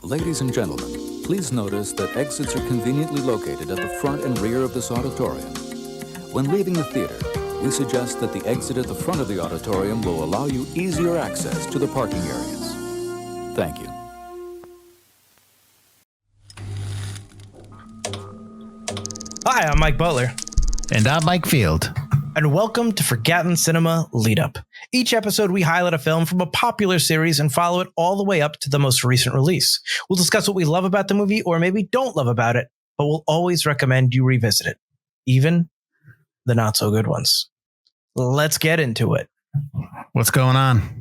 Ladies and gentlemen, please notice that exits are conveniently located at the front and rear of this auditorium. When leaving the theater, we suggest that the exit at the front of the auditorium will allow you easier access to the parking areas. Thank you. Hi, I'm Mike Butler. And I'm Mike Field. And welcome to Forgotten Cinema Lead Up. Each episode, we highlight a film from a popular series and follow it all the way up to the most recent release. We'll discuss what we love about the movie or maybe don't love about it, but we'll always recommend you revisit it, even the not so good ones. Let's get into it. What's going on?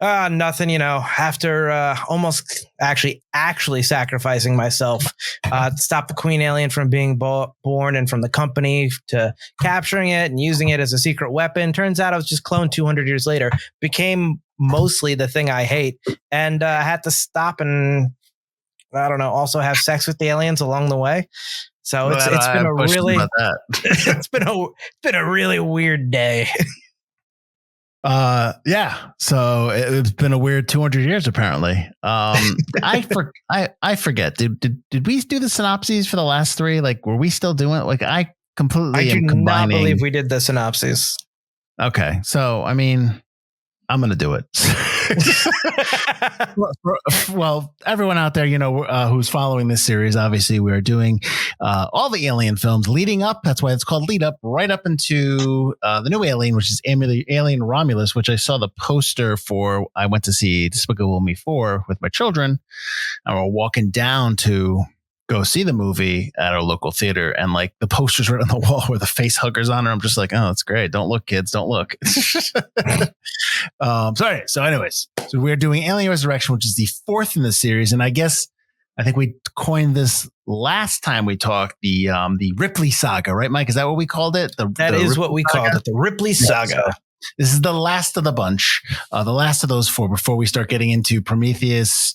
Nothing, after almost actually sacrificing myself to stop the queen alien from being born and from the company to capturing it and using it as a secret weapon. Turns out I was just cloned 200 years later, became mostly the thing I hate, and had to stop and, also have sex with the aliens along the way. So it's been a really it's been a really weird day. Yeah. So it's been a weird 200 years, apparently. I forget. Did we do the synopses for the last three? Like, were we still doing it? Like, I do not believe we did the synopses. Okay. So, I'm going to do it. Well, everyone out there, who's following this series, obviously we are doing all the Alien films leading up. That's why it's called Lead Up, right up into the new Alien, which is Alien Romulus, which I saw the poster for. I went to see Despicable Me 4 with my children, and we're walking down to go see the movie at our local theater, and like the poster's right on the wall where the face huggers on her. I'm just like, oh, that's great. Don't look, kids, don't look. So anyways, we're doing Alien Resurrection, which is the fourth in the series. And I think we coined this last time we talked, the Ripley Saga, right, Mike? Is that what we called it? That is what we called it, the Ripley Saga. Yeah, so this is the last of the bunch, the last of those four before we start getting into Prometheus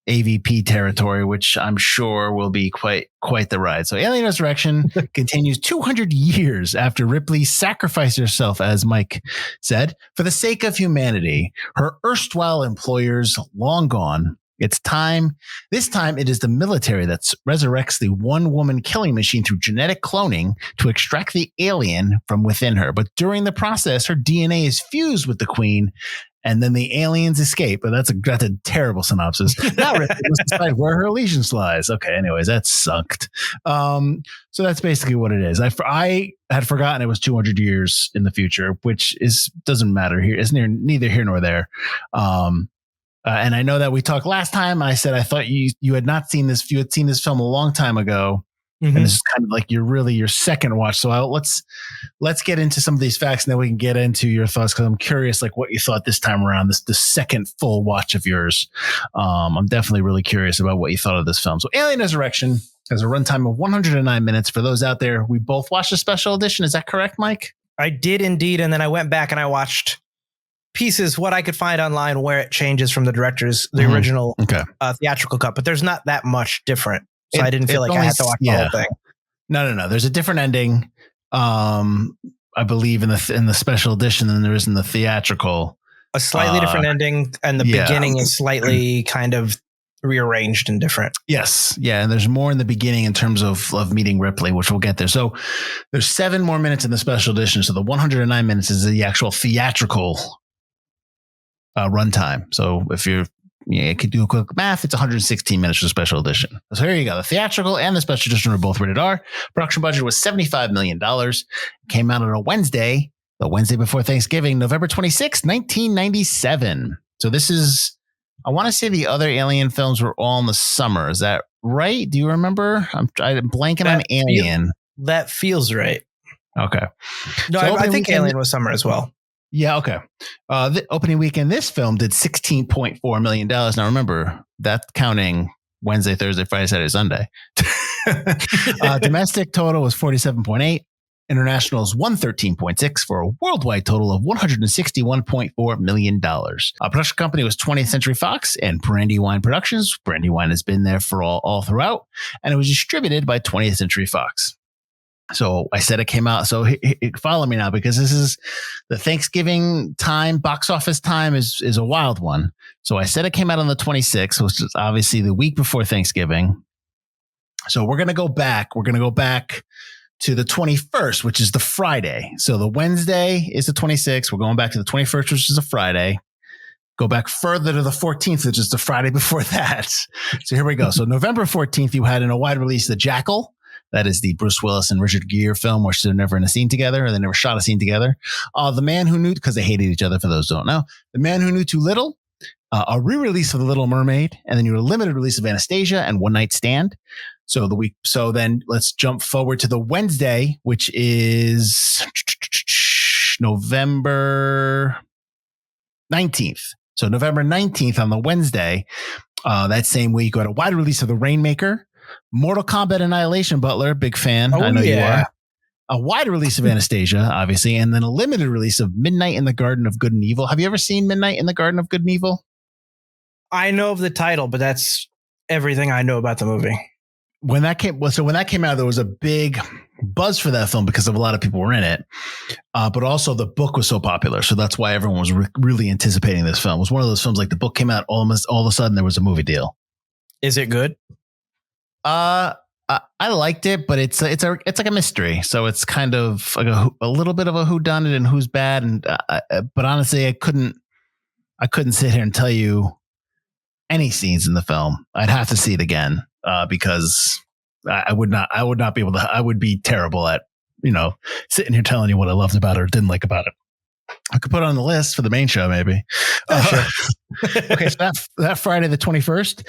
AVP territory, which I'm sure will be quite the ride. So Alien Resurrection continues 200 years after Ripley sacrificed herself, as Mike said, for the sake of humanity. Her erstwhile employers long gone. It's time. This time it is the military that resurrects the one-woman killing machine through genetic cloning to extract the alien from within her. But during the process, her DNA is fused with the queen, and then the aliens escape. But that's a terrible synopsis. Now Ripley must decide where her allegiance lies. Okay, anyways, that's sucked. So that's basically what it is. I had forgotten it was 200 years in the future, which doesn't matter here. It's neither here nor there. And I know that we talked last time. I said I thought you had not seen this. You had seen this film a long time ago. Mm-hmm. And this is kind of like your second watch. So let's get into some of these facts, and then we can get into your thoughts, because I'm curious, like, what you thought this time around. The second full watch of yours. I'm definitely really curious about what you thought of this film. So Alien Resurrection has a runtime of 109 minutes. For those out there, we both watched a special edition. Is that correct, Mike? I did indeed, and then I went back and I watched pieces, what I could find online, where it changes from the original theatrical cut, but there's not that much different. So I didn't feel like I had to watch the whole thing. No. There's a different ending, I believe, in the special edition than there is in the theatrical. A slightly different ending, and the beginning is slightly kind of rearranged and different. Yes. Yeah. And there's more in the beginning in terms of meeting Ripley, which we'll get there. So there's 7 more minutes in the special edition. So the 109 minutes is the actual theatrical runtime. So if you could do a quick math, it's 116 minutes for the special edition. So here you go. The theatrical and the special edition were both rated R. Production budget was $75 million. Came out on a Wednesday, the Wednesday before Thanksgiving, November 26, 1997. So this is, I want to say the other Alien films were all in the summer. Is that right? Do you remember? I'm blanking on Alien. That feels right. Okay. No, so I think Alien was summer as well. Yeah, okay. The opening weekend, this film did $16.4 million. Now, remember, that's counting Wednesday, Thursday, Friday, Saturday, Sunday. Domestic total was 47.8. International is 113.6 for a worldwide total of $161.4 million. Production company was 20th Century Fox and Brandywine Productions. Brandywine has been there for all throughout, and it was distributed by 20th Century Fox. So I said it came out. So follow me now, because this is the Thanksgiving time. Box office time is a wild one. So I said it came out on the 26th, which is obviously the week before Thanksgiving. So we're going to go back. We're going to go back to the 21st, which is the Friday. So the Wednesday is the 26th. We're going back to the 21st, which is a Friday. Go back further to the 14th, which is the Friday before that. So here we go. So November 14th, you had in a wide release The Jackal. That is the Bruce Willis and Richard Gere film, where they're never in a scene together, or they never shot a scene together. The Man Who Knew, because they hated each other, for those who don't know. The Man Who Knew Too Little, a re-release of The Little Mermaid, and then you had a limited release of Anastasia and One Night Stand. So then let's jump forward to the Wednesday, which is November 19th. So November 19th on the Wednesday, that same week, you got a wide release of The Rainmaker, Mortal Kombat Annihilation, Butler, big fan. I know you are. A wide release of Anastasia, obviously, and then a limited release of Midnight in the Garden of Good and Evil. Have you ever seen Midnight in the Garden of Good and Evil? I know of the title, but that's everything I know about the movie. When that came out, there was a big buzz for that film because of a lot of people were in it, but also the book was so popular, so that's why everyone was really anticipating this film. It was one of those films like the book came out, almost all of a sudden there was a movie deal. Is it good? I liked it, but it's like a mystery, so it's kind of like a little bit of a whodunit and who's bad. And but honestly, I couldn't sit here and tell you any scenes in the film. I'd have to see it again because I would not be able to. I would be terrible at sitting here telling you what I loved about it or didn't like about it. I could put it on the list for the main show, maybe. Sure. Okay, so that Friday the 21st.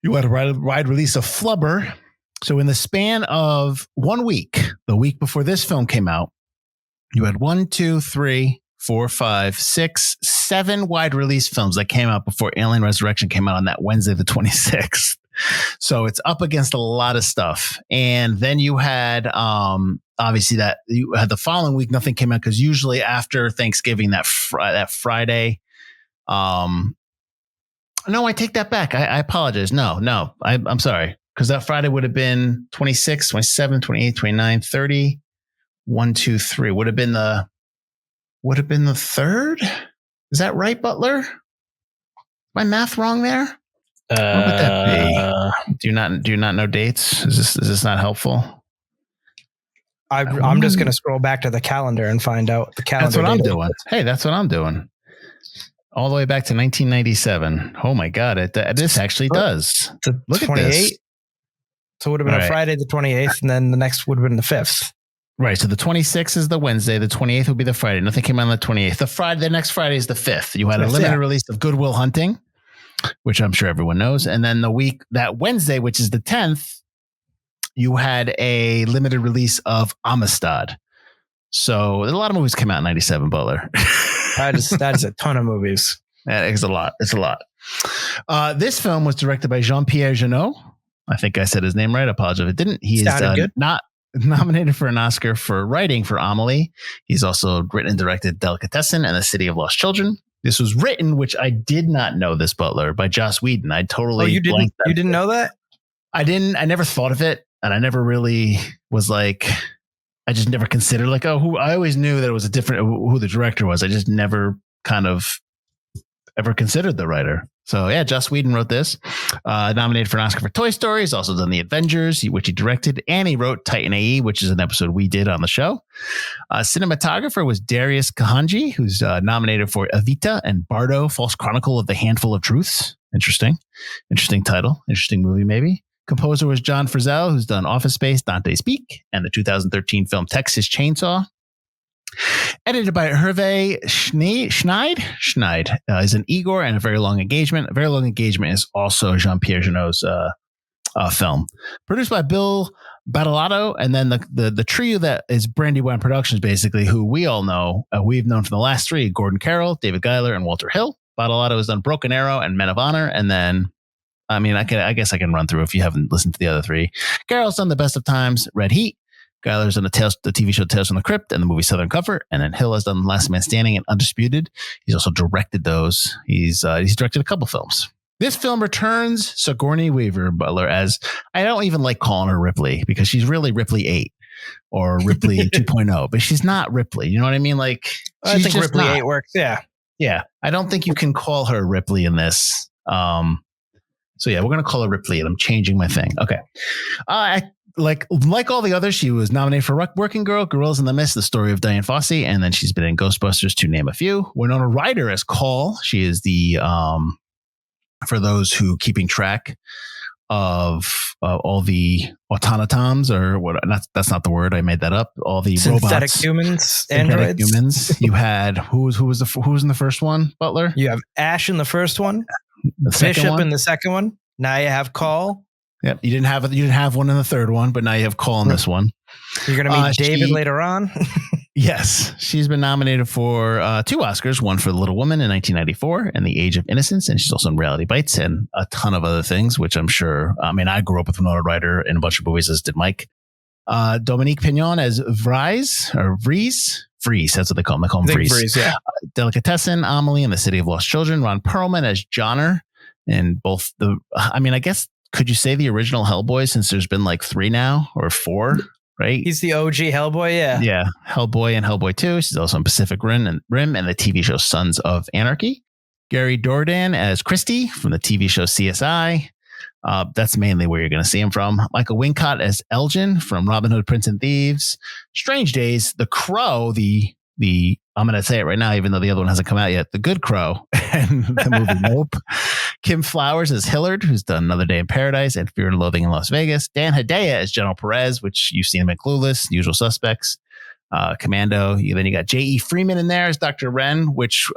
You had a wide release of Flubber. So in the span of 1 week, the week before this film came out, you had 1, 2, 3, 4, 5, 6, 7 wide release films that came out before Alien Resurrection came out on that Wednesday, the 26th. So it's up against a lot of stuff. And then you had, obviously that you had the following week, nothing came out because usually after Thanksgiving, that Friday, no, I take that back. I apologize. No, I'm sorry. Because that Friday would have been 26, 27, 28, 29, 30, 1, 2, 3. Would have been the third? Is that right, Butler? My math wrong there? What would that be? Do you not know dates? Is this not helpful? I'm just going to scroll back to the calendar and find out the calendar. That's what I'm doing. Hey, that's what I'm doing. All the way back to 1997. Oh my God. This actually does. Look 28? At this. So it would have been a Friday the 28th, and then the next would have been the 5th. Right. So the 26th is the Wednesday. The 28th would be the Friday. Nothing came out on the 28th. The next Friday is the 5th. You had a limited release of Good Will Hunting, which I'm sure everyone knows. And then that Wednesday, which is the 10th, you had a limited release of Amistad. So a lot of movies came out in 97, Butler. That is a ton of movies. Yeah, it's a lot. It's a lot. This film was directed by Jean-Pierre Jeunet. I think I said his name right. I apologize if it didn't. He is not nominated for an Oscar for writing for Amelie. He's also written and directed Delicatessen and The City of Lost Children. This was written, which I did not know this, Butler, by Joss Whedon. I totally. Oh, you didn't know that? I didn't. I never thought of it, and I never really was like. I just never considered I always knew that it was a different who the director was. I just never kind of ever considered the writer. So yeah, Joss Whedon wrote this, nominated for an Oscar for Toy Story. He's also done The Avengers, which he directed, and he wrote Titan AE, which is an episode we did on the show. Cinematographer was Darius Kahanji, who's nominated for Evita and Bardo, False Chronicle of the Handful of Truths. Interesting title, interesting movie maybe. Composer was John Frizzell, who's done Office Space, Dante's Peak, and the 2013 film Texas Chainsaw. Edited by Hervé Schneid is an Igor and A Very Long Engagement. A Very Long Engagement is also Jean-Pierre Jeunet's film. Produced by Bill Badolato, and then the trio that is Brandywine Productions, basically, who we all know. We've known from the last three: Gordon Carroll, David Giler, and Walter Hill. Badolato has done Broken Arrow and Men of Honor, and then I guess I can run through if you haven't listened to the other three. Carroll's done The Best of Times, Red Heat. Giler's done the TV show Tales from the Crypt and the movie Southern Comfort. And then Hill has done Last Man Standing and Undisputed. He's also directed those. He's directed a couple films. This film returns Sigourney Weaver, Butler, as I don't even like calling her Ripley because she's really Ripley 8. or Ripley 2.0, but she's not Ripley. You know what I mean? Like, I think Ripley 8 works. Yeah. Yeah. I don't think you can call her Ripley in this. So yeah, we're going to call her Ripley, and I'm changing my thing. Okay. Like all the others, she was nominated for Working Girl, Gorillas in the Mist, The Story of Diane Fossey, and then she's been in Ghostbusters, to name a few. Winona Ryder as Call. She is the, for those who keeping track of all the automatons, or what? That's not the word. I made that up. All the synthetic robots, humans, androids. Humans. You had who was in the first one? Butler. You have Ash in the first one. The Bishop one? in the second one. Now you have Call. Yep. You didn't have one in the third one, but now you have Call in this one. You're going to meet David later on. Yes. She's been nominated for 2 Oscars, one for The Little Woman in 1994 and The Age of Innocence. And she's also in Reality Bites and a ton of other things, which I'm sure, I grew up with Winona Ryder in a bunch of movies, as did Mike. Dominique Pignon as Vries. That's what they call him. They call him Vries. Yeah. Delicatessen, Amelie in The City of Lost Children. Ron Perlman as Johnner in both I guess, could you say the original Hellboy, since there's been like 3 now or 4, right? He's the OG Hellboy. Yeah. Yeah. Hellboy and Hellboy 2. She's also in Pacific Rim and the TV show Sons of Anarchy. Gary Dourdan as Christie from the TV show CSI. That's mainly where you're going to see him from. Michael Wincott as Elgin from Robin Hood, Prince and Thieves. Strange Days, The Crow, the I'm going to say it right now, even though the other one hasn't come out yet. The Good Crow and the movie Nope. Kim Flowers as Hillard, who's done Another Day in Paradise and Fear and Loathing in Las Vegas. Dan Hedaya as General Perez, which you've seen him in Clueless, Usual Suspects, Commando. Then you got J.E. Freeman in there as Dr. Wren, which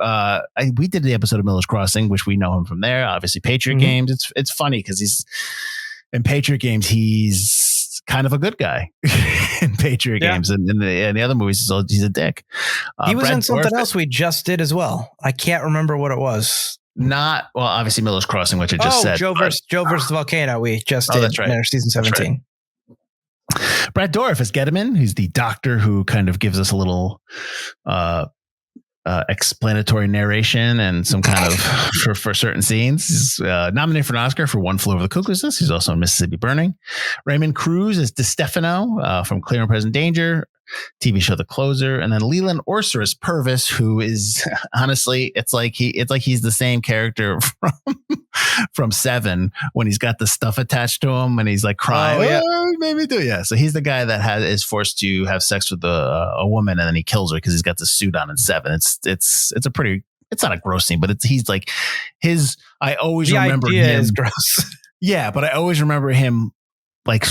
we did the episode of Miller's Crossing, which we know him from there. Obviously, Patriot Games. It's funny because he's in Patriot Games. He's kind of a good guy in Patriot Games, and in the other movies, he's a dick. He was in something else we just did as well. I can't remember what it was. Obviously Miller's Crossing, which I just said. Joe versus the Volcano. We just did. That's right. In season 17. Right. Brad Dourif as Gediman, who's the doctor who kind of gives us a little explanatory narration and some kind of for certain scenes. He's nominated for an Oscar for One Flew Over the Cuckoo's Nest. He's also in Mississippi Burning. Raymond Cruz as DeStefano from Clear and Present Danger, TV show The Closer, and then Leland Orser as Purvis, who is honestly, it's like he's the same character from Seven when he's got the stuff attached to him and he's like crying. Maybe do so he's the guy that is forced to have sex with a woman and then he kills her because he's got the suit on in Seven. It's not a gross scene, but he's like his. I always remember him. Is gross. Yeah, but I always remember him like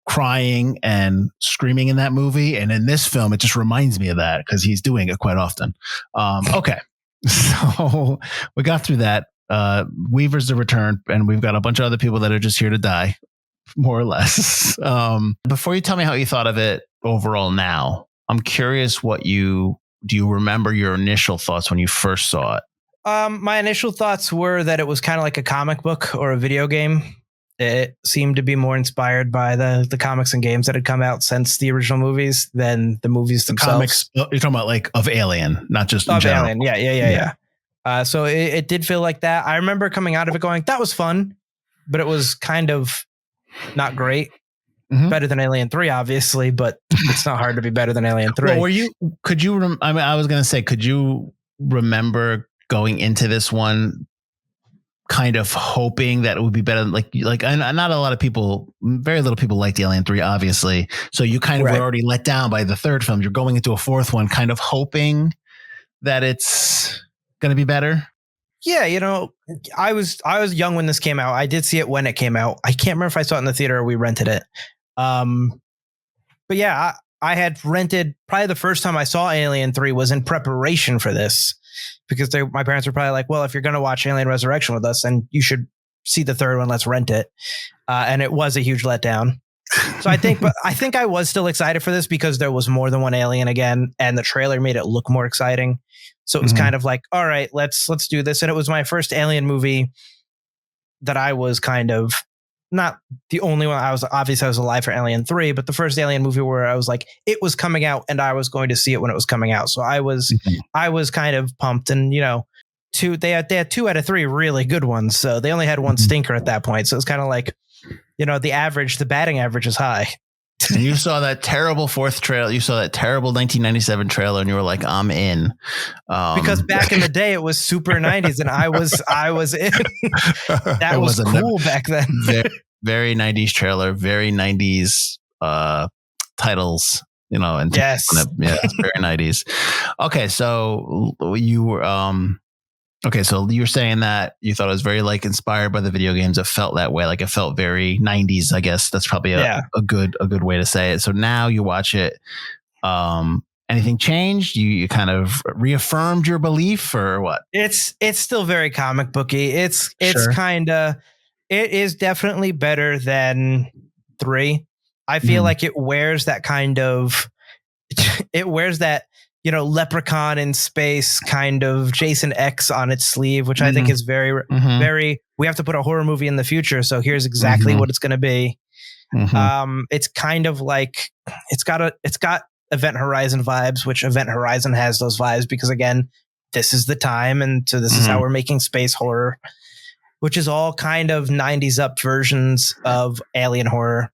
crying and screaming in that movie, and in this film, it just reminds me of that because he's doing it quite often. Okay, so we got through that. Weaver's the return, and we've got a bunch of other people that are just here to die, more or less. Before you tell me how you thought of it overall, now I'm curious do you remember your initial thoughts when you first saw it? My initial thoughts were that it was kind of like a comic book or a video game. It seemed to be more inspired by the comics and games that had come out since the original movies than the movies themselves. Comics, you're talking about like of Alien, not just in of general. Alien. Yeah. So it did feel like that. I remember coming out of it going, that was fun, but it was kind of not great. Mm-hmm. Better than Alien 3, obviously, but it's not hard to be better than Alien 3. Well, could you remember going into this one kind of hoping that it would be better? Like not a lot of people, very little people liked Alien 3, obviously. So you kind of were already let down by the third film. You're going into a fourth one, kind of hoping that it's going to be better. Yeah, I was young when this came out. I did see it when it came out. I can't remember if I saw it in the theater or we rented it. But yeah, I had rented, probably the first time I saw Alien 3 was in preparation for this, because my parents were probably like, well, if you're going to watch Alien Resurrection with us, then you should see the third one. Let's rent it. And it was a huge letdown. So I think I was still excited for this because there was more than one alien again, and the trailer made it look more exciting. So it was kind of like, all right, let's do this. And it was my first Alien movie that I was kind of not the only one. I was alive for Alien 3, but the first Alien movie where I was like, it was coming out and I was going to see it when it was coming out. So I was kind of pumped, and they had 2 out of 3 really good ones. So they only had one stinker at that point. So it's kind of like, the batting average is high. And you saw that terrible fourth trailer. You saw that terrible 1997 trailer, and you were like, "I'm in." Because back in the day, it was super 90s, and I was in. That was cool back then. very, very 90s trailer, very 90s titles. And yes, it's very 90s. Okay, so you were okay, so you're saying that you thought it was very inspired by the video games. It felt that way, it felt very 90s. I guess that's probably a good way to say it. So now you watch it. Anything changed? You kind of reaffirmed your belief, or what? It's still very comic booky. It's Sure. it is definitely better than 3. I feel like it wears that leprechaun in space kind of Jason X on its sleeve, which I think is very, very, we have to put a horror movie in the future. So here's exactly what it's going to be. It's kind of like, it's got Event Horizon vibes, which Event Horizon has those vibes because again, this is the time. And so this is how we're making space horror, which is all kind of 90s up versions of alien horror.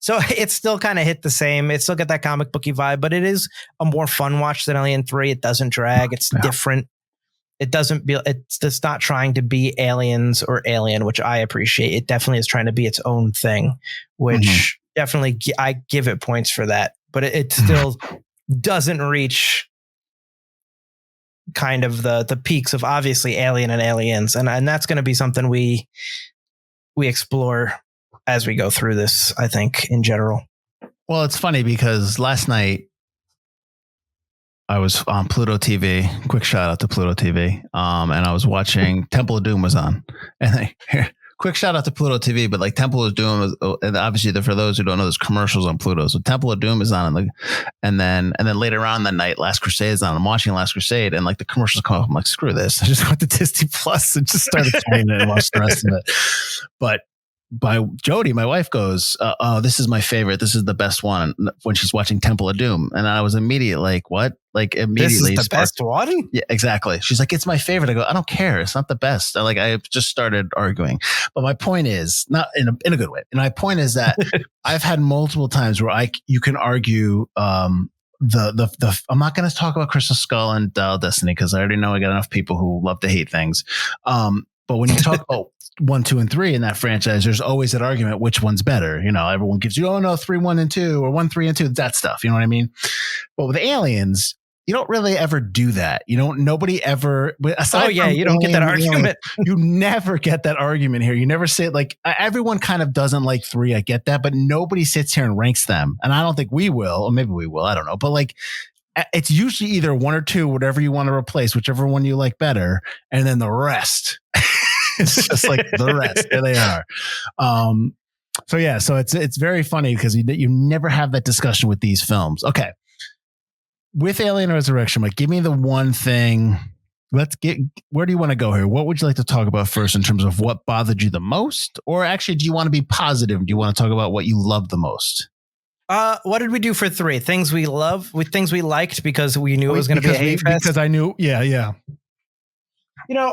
So it's still kind of hit the same. It still got that comic booky vibe, but it is a more fun watch than Alien 3. It doesn't drag. It's different. It's not trying to be Aliens or Alien, which I appreciate. It definitely is trying to be its own thing, which definitely I give it points for that, but it still doesn't reach kind of the peaks of obviously Alien and Aliens. And that's going to be something we explore as we go through this, I think, in general. Well, it's funny because last night I was on Pluto TV. Quick shout out to Pluto TV. And I was watching Temple of Doom was on. And quick shout out to Pluto TV, but Temple of Doom, and obviously for those who don't know, there's commercials on Pluto. So Temple of Doom is on, and then later on that night, Last Crusade is on. I'm watching Last Crusade, and the commercials come up. I'm like, screw this. I just went to Disney Plus and just started playing it and watched the rest of it. But Jody, my wife, goes, "Oh, this is my favorite. This is the best one." When she's watching Temple of Doom, and I was immediately like, "What?" Immediately, this is the best one? Yeah, exactly. She's like, "It's my favorite." I go, "I don't care. It's not the best." I just started arguing, but my point is not in a good way. And my point is that I've had multiple times where you can argue. I'm not going to talk about Crystal Skull and Dial Destiny because I already know I got enough people who love to hate things. But when you talk about 1, 2, and 3 in that franchise, there's always that argument, which one's better? Everyone gives you, 3, 1, and 2, or 1, 3, and 2, that stuff. You know what I mean? But with Aliens, you don't really ever do that. Nobody ever, aside from you don't get that argument. You never get that argument here. You never say everyone kind of doesn't like 3. I get that, but nobody sits here and ranks them. And I don't think we will, or maybe we will. I don't know. But it's usually either 1 or 2, whatever you want to replace, whichever one you like better. And then the rest. It's just the rest. There they are. So it's very funny because you never have that discussion with these films. Okay. With Alien Resurrection, give me the one thing. Where do you want to go here? What would you like to talk about first in terms of what bothered you the most? Or actually, do you want to be positive? Do you want to talk about what you love the most? What did we do for 3? Things we love, with things we liked because we knew it was going to be a hate fest? Because I knew, yeah.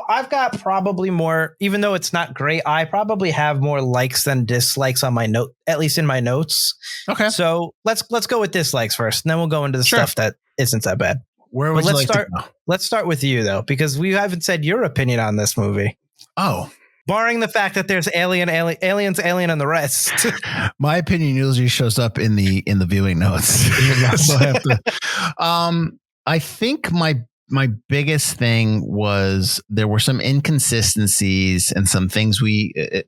I've got probably more, even though it's not great, I probably have more likes than dislikes on my note, at least in my notes. Okay. So let's go with dislikes first, and then we'll go into the stuff that isn't that bad. Where would you like to go? Let's start with you, though, because we haven't said your opinion on this movie. Oh. Barring the fact that there's aliens, and the rest. My opinion usually shows up in the viewing notes. I think my biggest thing was there were some inconsistencies and some things there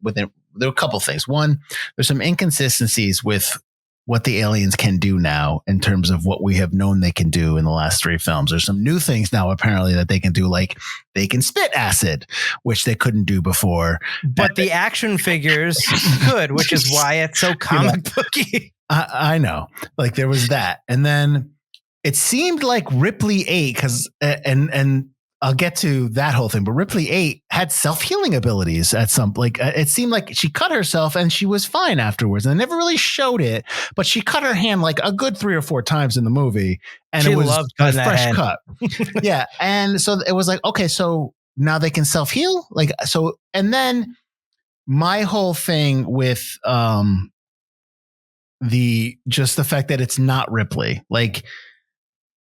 were a couple things. One, there's some inconsistencies with what the aliens can do now in terms of what we have known they can do in the last 3 films. There's some new things now apparently that they can do, like they can spit acid, which they couldn't do before. But the action figures could, which is why it's so comic booky. I know. There was that. And then it seemed like Ripley 8, and I'll get to that whole thing, but Ripley 8 had self-healing abilities at some, it seemed like she cut herself and she was fine afterwards. And they never really showed it, but she cut her hand a good 3 or 4 times in the movie. And she it was loved a fresh cut. Yeah. And so it was okay, so now they can self-heal. And then my whole thing with, just the fact that it's not Ripley. Like,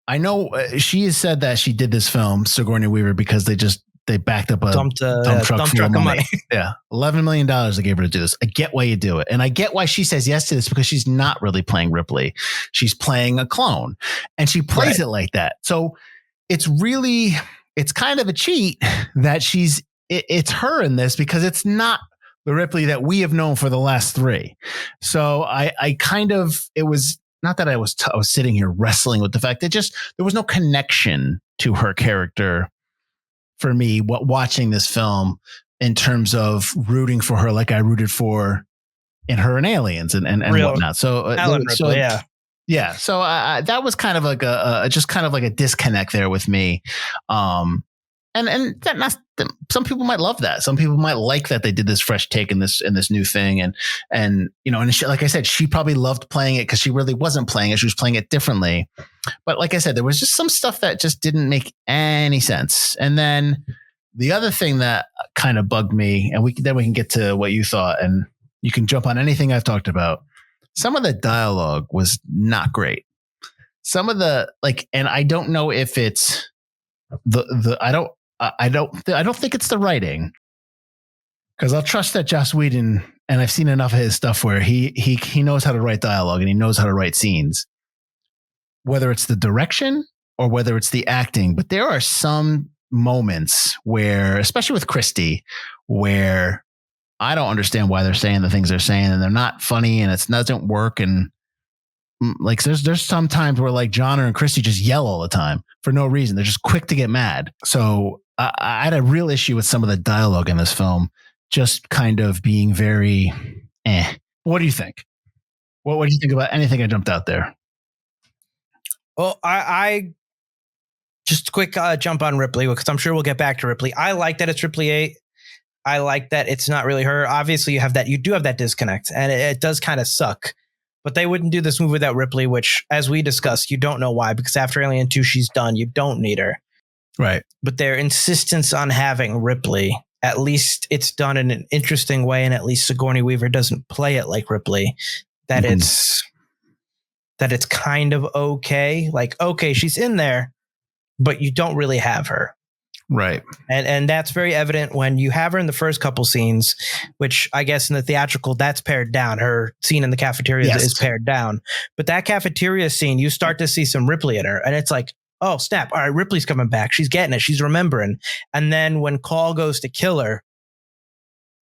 I know she has said that she did this film, Sigourney Weaver, because they backed up a dump truck of money. Yeah. $11 million they gave her to do this. I get why you do it. And I get why she says yes to this, because she's not really playing Ripley. She's playing a clone, and she plays it like that. So it's kind of a cheat that it's her in this, because it's not the Ripley that we have known for the last three. So it was not that I was sitting here wrestling with the fact that there was no connection to her character for me watching this film, in terms of rooting for her like I rooted for in her and Aliens and whatnot. So Ellen Ripley, yeah. So that was kind of like a disconnect there with me. And some people might love that. Some people might like that they did this fresh take in this new thing. And like I said, she probably loved playing it because she really wasn't playing it. She was playing it differently. But like I said, there was just some stuff that just didn't make any sense. And then the other thing that kind of bugged me, and we can get to what you thought, and you can jump on anything I've talked about. Some of the dialogue was not great. Some of the and I don't know if it's I don't think it's the writing, because I'll trust that Joss Whedon, and I've seen enough of his stuff where he knows how to write dialogue and he knows how to write scenes, whether it's the direction or whether it's the acting. But there are some moments where, especially with Christy, where I don't understand why they're saying the things they're saying, and they're not funny, and it doesn't work. And like, there's some times where like John and Christy just yell all the time for no reason. They're just quick to get mad. So I had a real issue with some of the dialogue in this film, just kind of being very What do you think? What do you think about anything I jumped out there? Well, I just a quick jump on Ripley, because I'm sure we'll get back to Ripley. I like that it's Ripley 8. I like that it's not really her. Obviously, you do have that disconnect, and it does kind of suck. But they wouldn't do this movie without Ripley, which, as we discussed, you don't know why, because after Alien 2, she's done. You don't need her. Right. But their insistence on having Ripley, at least it's done in an interesting way, and at least Sigourney Weaver doesn't play it like Ripley. That it's kind of okay. Like, okay, she's in there, but you don't really have her. Right. And that's very evident when you have her in the first couple scenes, which I guess in the theatrical, that's pared down. Her scene in the cafeteria is pared down. But that cafeteria scene, you start to see some Ripley in her. And it's like, oh, snap. All right, Ripley's coming back. She's getting it. She's remembering. And then when Call goes to kill her,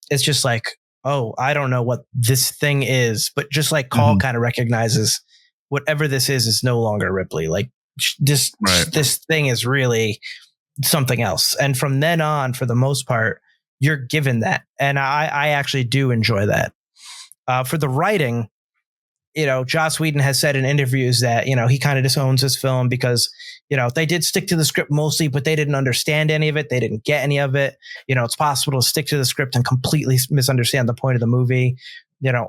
it's just like, oh, I don't know what this thing is. But just like Call kind of recognizes whatever this is no longer Ripley. Like this thing is really something else. And from then on, for the most part, you're given that. And I actually do enjoy that. For the writing, Joss Whedon has said in interviews that, he kind of disowns this film because, they did stick to the script mostly, but they didn't understand any of it. They didn't get any of it. It's possible to stick to the script and completely misunderstand the point of the movie.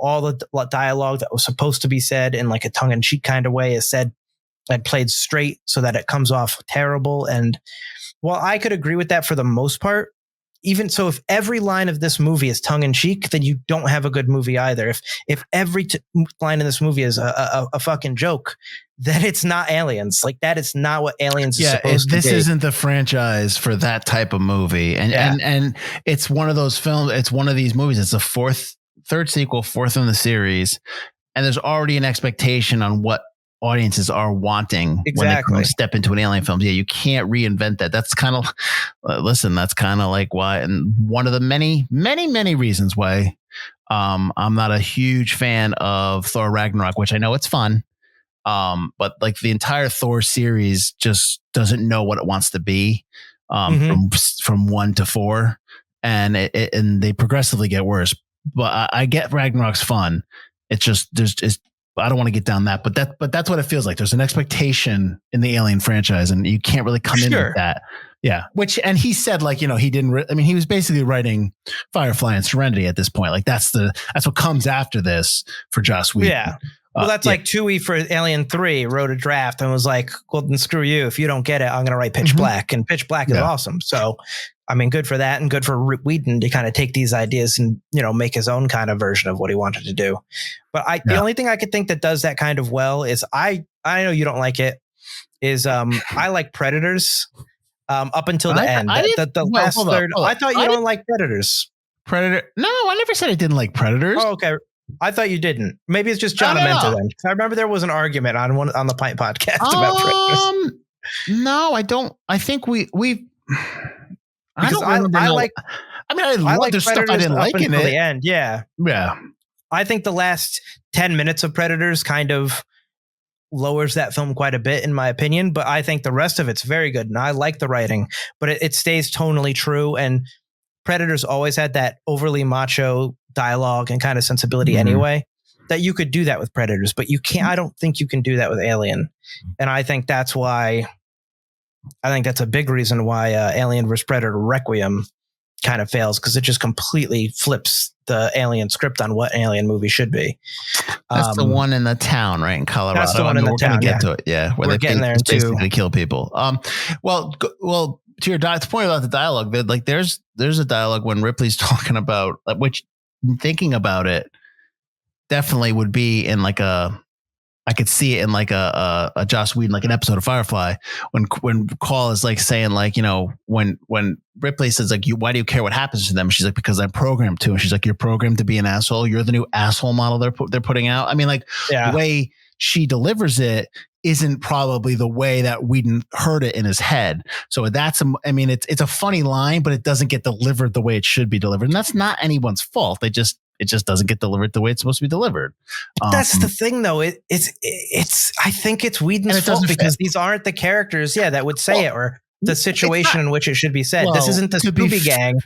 All the dialogue that was supposed to be said in like a tongue-in-cheek kind of way is said and played straight so that it comes off terrible. And while I could agree with that for the most part, even so, if every line of this movie is tongue in cheek, then you don't have a good movie either. If every line in this movie is a fucking joke, then it's not Aliens. Like, that is not what Aliens is supposed to be. This isn't the franchise for that type of movie. And it's one of those films. It's one of these movies. It's the third sequel, fourth in the series. And there's already an expectation on what audiences are wanting when they step into an Alien film. Yeah, you can't reinvent that. That's kind of that's kind of like why, and one of the many reasons why I'm not a huge fan of Thor Ragnarok, which I know it's fun, but like the entire Thor series just doesn't know what it wants to be from 1 to 4, and and they progressively get worse. But I get Ragnarok's fun. It's just I don't want to get down that, but that's what it feels like. There's an expectation in the Alien franchise, and you can't really come in with that. Yeah. And he said, like, he didn't, he was basically writing Firefly and Serenity at this point. Like that's what comes after this for Joss Whedon. Yeah. Well, that's like Tui for Alien 3 wrote a draft and was like, well, then screw you. If you don't get it, I'm going to write Pitch Black. And Pitch Black is awesome. So, I mean, good for that and good for Whedon to kind of take these ideas and, make his own kind of version of what he wanted to do. But the only thing I could think that does that kind of well is I know you don't like it, is I like Predators up until the end. The last third. I thought you don't like Predators. Predator? No, I never said I didn't like Predators. Oh, okay. I thought you didn't. Maybe it's just John Amenta then. I remember there was an argument on the Pint podcast about Predators. No, I don't. I think we. I don't remember. I like there's stuff I didn't like in it. The end, yeah. I think the last 10 minutes of Predators kind of lowers that film quite a bit, in my opinion. But I think the rest of it's very good, and I like the writing. But it stays tonally true, and Predators always had that overly macho dialogue and kind of sensibility anyway, that you could do that with Predators, but you can't. I don't think you can do that with Alien, and I think that's why. I think that's a big reason why Alien vs. Predator Requiem kind of fails, because it just completely flips the Alien script on what an Alien movie should be. That's the one in the town, right, in Colorado. That's the one in the town. We're going to get to it, yeah. Where we're getting there basically kill people. Well, to your point about the dialogue, like there's a dialogue when Ripley's talking about, which thinking about it definitely would be in like I could see it in like a Joss Whedon, like an episode of Firefly, when Call is like saying like, when Ripley says like, why do you care what happens to them? She's like, because I'm programmed to. And she's like, you're programmed to be an asshole. You're the new asshole model they're putting out. I mean, like the way she delivers it isn't probably the way that Whedon heard it in his head. So it's a funny line, but it doesn't get delivered the way it should be delivered. And that's not anyone's fault. It just doesn't get delivered the way it's supposed to be delivered. That's the thing, though. It's. I think it's Whedon's fault because these aren't the characters, that would say it, or the situation in which it should be said. Well, this isn't the Scooby Gang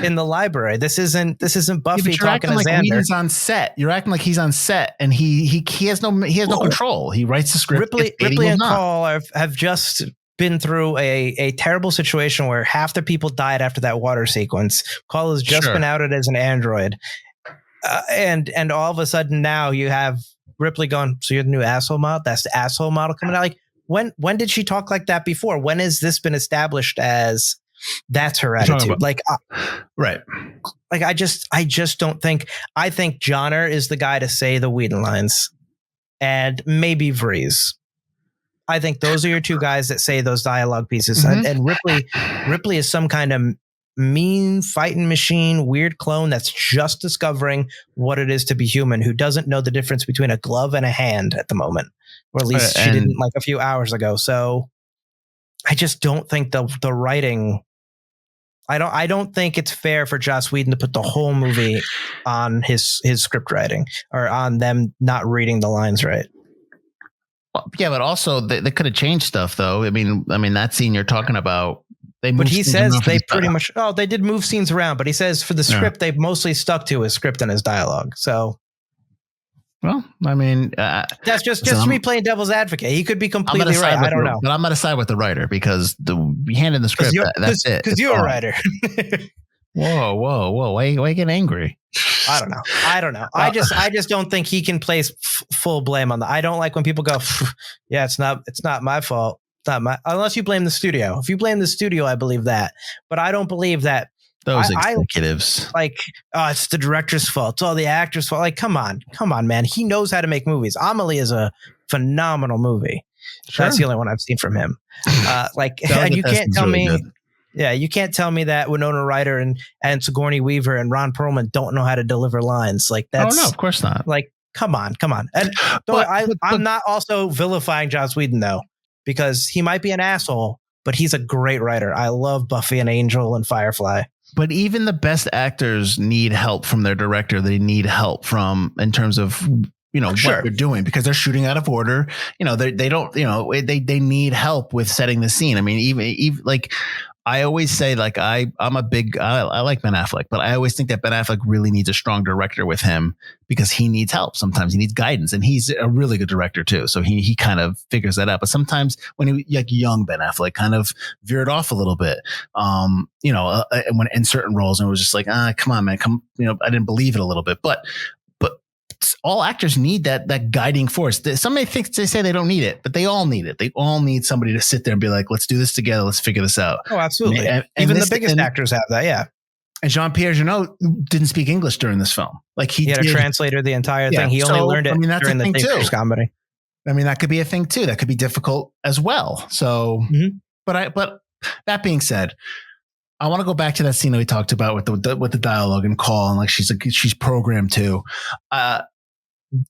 in the library. This isn't Buffy talking to Xander. Whedon's on set. You're acting like he's on set, and he has no control. He writes the script. Ripley and Call have just been through a terrible situation where half the people died after that water sequence. Call has just been outed as an android. And all of a sudden now you have Ripley going, so you're the new asshole model? That's the asshole model coming out. Like when did she talk like that before? When has this been established as that's her attitude? Like, right. Like I just don't think. I think Johnner is the guy to say the Whedon lines, and maybe Vrees. I think those are your two guys that say those dialogue pieces. And Ripley is some kind of mean fighting machine, weird clone that's just discovering what it is to be human, who doesn't know the difference between a glove and a hand at the moment, or at least she didn't like a few hours ago. So I just don't think the writing. I don't think it's fair for Joss Whedon to put the whole movie on his script writing or on them not reading the lines right. Well, yeah, but also they could have changed stuff though. I mean that scene you're talking about. But he says they pretty much, they did move scenes around, but he says for the script, they've mostly stuck to his script and his dialogue. So, well, I mean, that's just me playing devil's advocate. He could be completely right. I don't know. But I'm going to side with the writer because the hand in the script, that's it. Because you're a writer. Whoa. Why are you getting angry? I don't know. I just don't think he can place full blame on that. I don't like when people go, yeah, it's not my fault. Unless you blame the studio. If you blame the studio, I believe that. But I don't believe that those executives it's the director's fault. It's all the actor's fault. Like, come on, man. He knows how to make movies. Amelie is a phenomenal movie. Sure. That's the only one I've seen from him. And you can't tell me. Good. Yeah, you can't tell me that Winona Ryder and Sigourney Weaver and Ron Perlman don't know how to deliver lines. Like that's. Oh no, of course not. Like, come on. And I'm not also vilifying Joss Whedon though. Because he might be an asshole, but he's a great writer. I love Buffy and Angel and Firefly. But even the best actors need help from their director. They need help from in terms of what they're doing because they're shooting out of order. They don't. They need help with setting the scene. I mean, even like I always say, like I like Ben Affleck, but I always think that Ben Affleck really needs a strong director with him because he needs help. Sometimes he needs guidance, and he's a really good director too. So he kind of figures that out. But sometimes when he like young Ben Affleck kind of veered off a little bit, when in certain roles, and it was just like, come on, man, I didn't believe it a little bit, but all actors need that guiding force. Some may think they say they don't need it, but they all need it. They all need somebody to sit there and be like, let's do this together. Let's figure this out. Oh, absolutely. And even the biggest actors have that. Yeah. And Jean-Pierre Jeunet didn't speak English during this film. Like he had a translator the entire thing. He only learned it during the Shakespeare's comedy. I mean, that could be a thing too. That could be difficult as well. So, but that being said, I want to go back to that scene that we talked about with the dialogue and call, and like she's programmed to.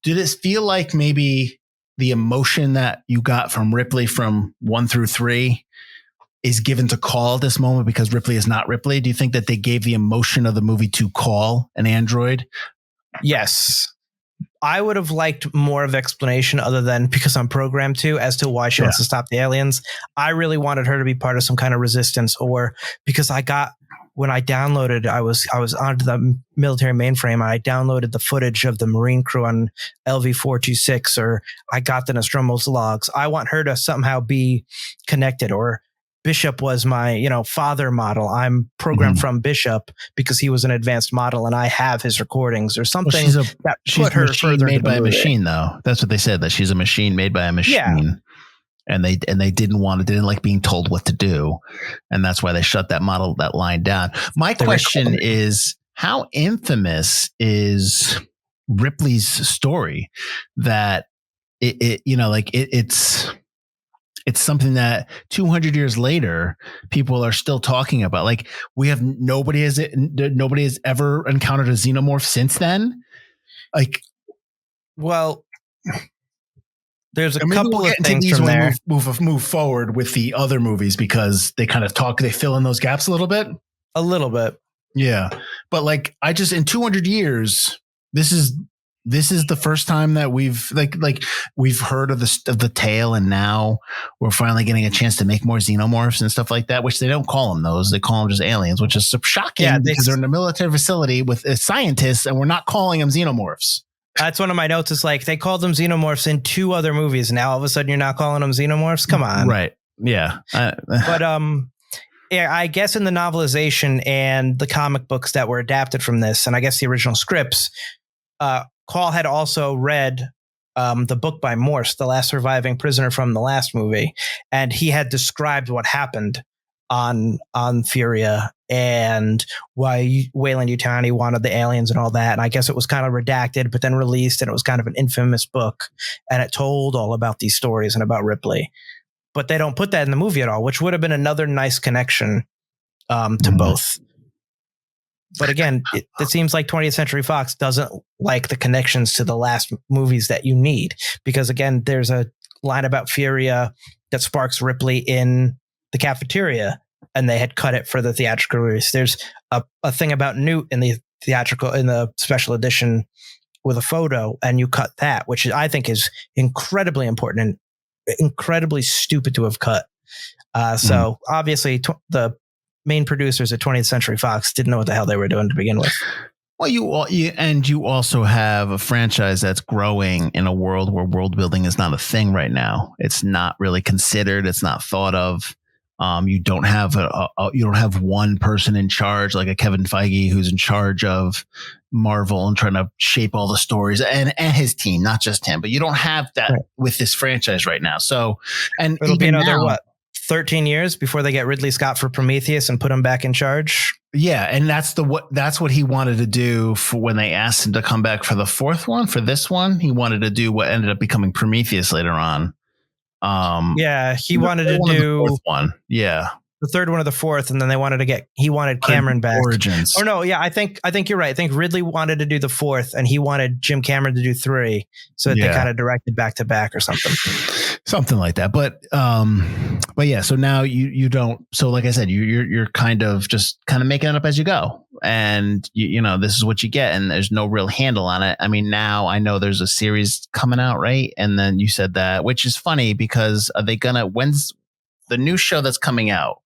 Did it feel like maybe the emotion that you got from Ripley from 1 through 3 is given to Call at this moment because Ripley is not Ripley? Do you think that they gave the emotion of the movie to Call, an android? Yes. I would have liked more of explanation other than because I'm programmed to as to why she wants to stop the aliens. I really wanted her to be part of some kind of resistance, or because when I downloaded, I was onto the military mainframe and I downloaded the footage of the Marine crew on LV-426, or I got the Nostromo's logs. I want her to somehow be connected, or Bishop was my, father model. I'm programmed from Bishop because he was an advanced model and I have his recordings or something. Well, she's a machine made by a machine, though. That's what they said, that she's a machine made by a machine. Yeah. And they didn't like being told what to do. And that's why they shut that line down. My question is, how infamous is Ripley's story that it's something that 200 years later, people are still talking about. Like nobody has ever encountered a xenomorph since then. Like, well, there's a couple of things from there. Move forward with the other movies because they kind of they fill in those gaps a little bit. A little bit. Yeah. But like, in 200 years, this is the first time that we've heard of the tale, and now we're finally getting a chance to make more xenomorphs and stuff like that, which they don't call them those. They call them just aliens, which is shocking because they're in a military facility with scientists and we're not calling them xenomorphs. That's one of my notes. Is like, they called them xenomorphs in 2 other movies. Now all of a sudden you're not calling them xenomorphs. Come on. Right. Yeah. But, I guess in the novelization and the comic books that were adapted from this, and I guess the original scripts, Call had also read the book by Morse, the last surviving prisoner from the last movie, and he had described what happened on Furia and why Weyland-Yutani wanted the aliens and all that. And I guess it was kind of redacted, but then released, and it was kind of an infamous book, and it told all about these stories and about Ripley. But they don't put that in the movie at all, which would have been another nice connection to both. But again, it seems like 20th Century Fox doesn't like the connections to the last movies that you need, because again, there's a line about Furia that sparks Ripley in the cafeteria, and they had cut it for the theatrical release. There's a thing about Newt in the special edition with a photo, and you cut that, which I think is incredibly important and incredibly stupid to have cut. So obviously the main producers at 20th Century Fox didn't know what the hell they were doing to begin with. Well, you also have a franchise that's growing in a world where world building is not a thing right now. It's not really considered. It's not thought of. You don't have one person in charge like a Kevin Feige who's in charge of Marvel and trying to shape all the stories, and his team, not just him. But you don't have that with this franchise right now. So, and it'll be another 13 years before they get Ridley Scott for Prometheus and put him back in charge. Yeah, and that's what he wanted to do for when they asked him to come back for the 4th one. For this one, he wanted to do what ended up becoming Prometheus later on. He wanted to do the 4th one. Yeah. The 3rd one or the 4th, and then he wanted Cameron back. Origins. Or no, yeah, I think you're right. I think Ridley wanted to do the 4th, and he wanted Jim Cameron to do 3, so that they kind of directed back to back or something. Something like that. But yeah, so now you don't. So like I said, you're kind of making it up as you go, and you know this is what you get, and there's no real handle on it. I mean, now I know there's a series coming out, right? And then you said that, which is funny because when's the new show that's coming out?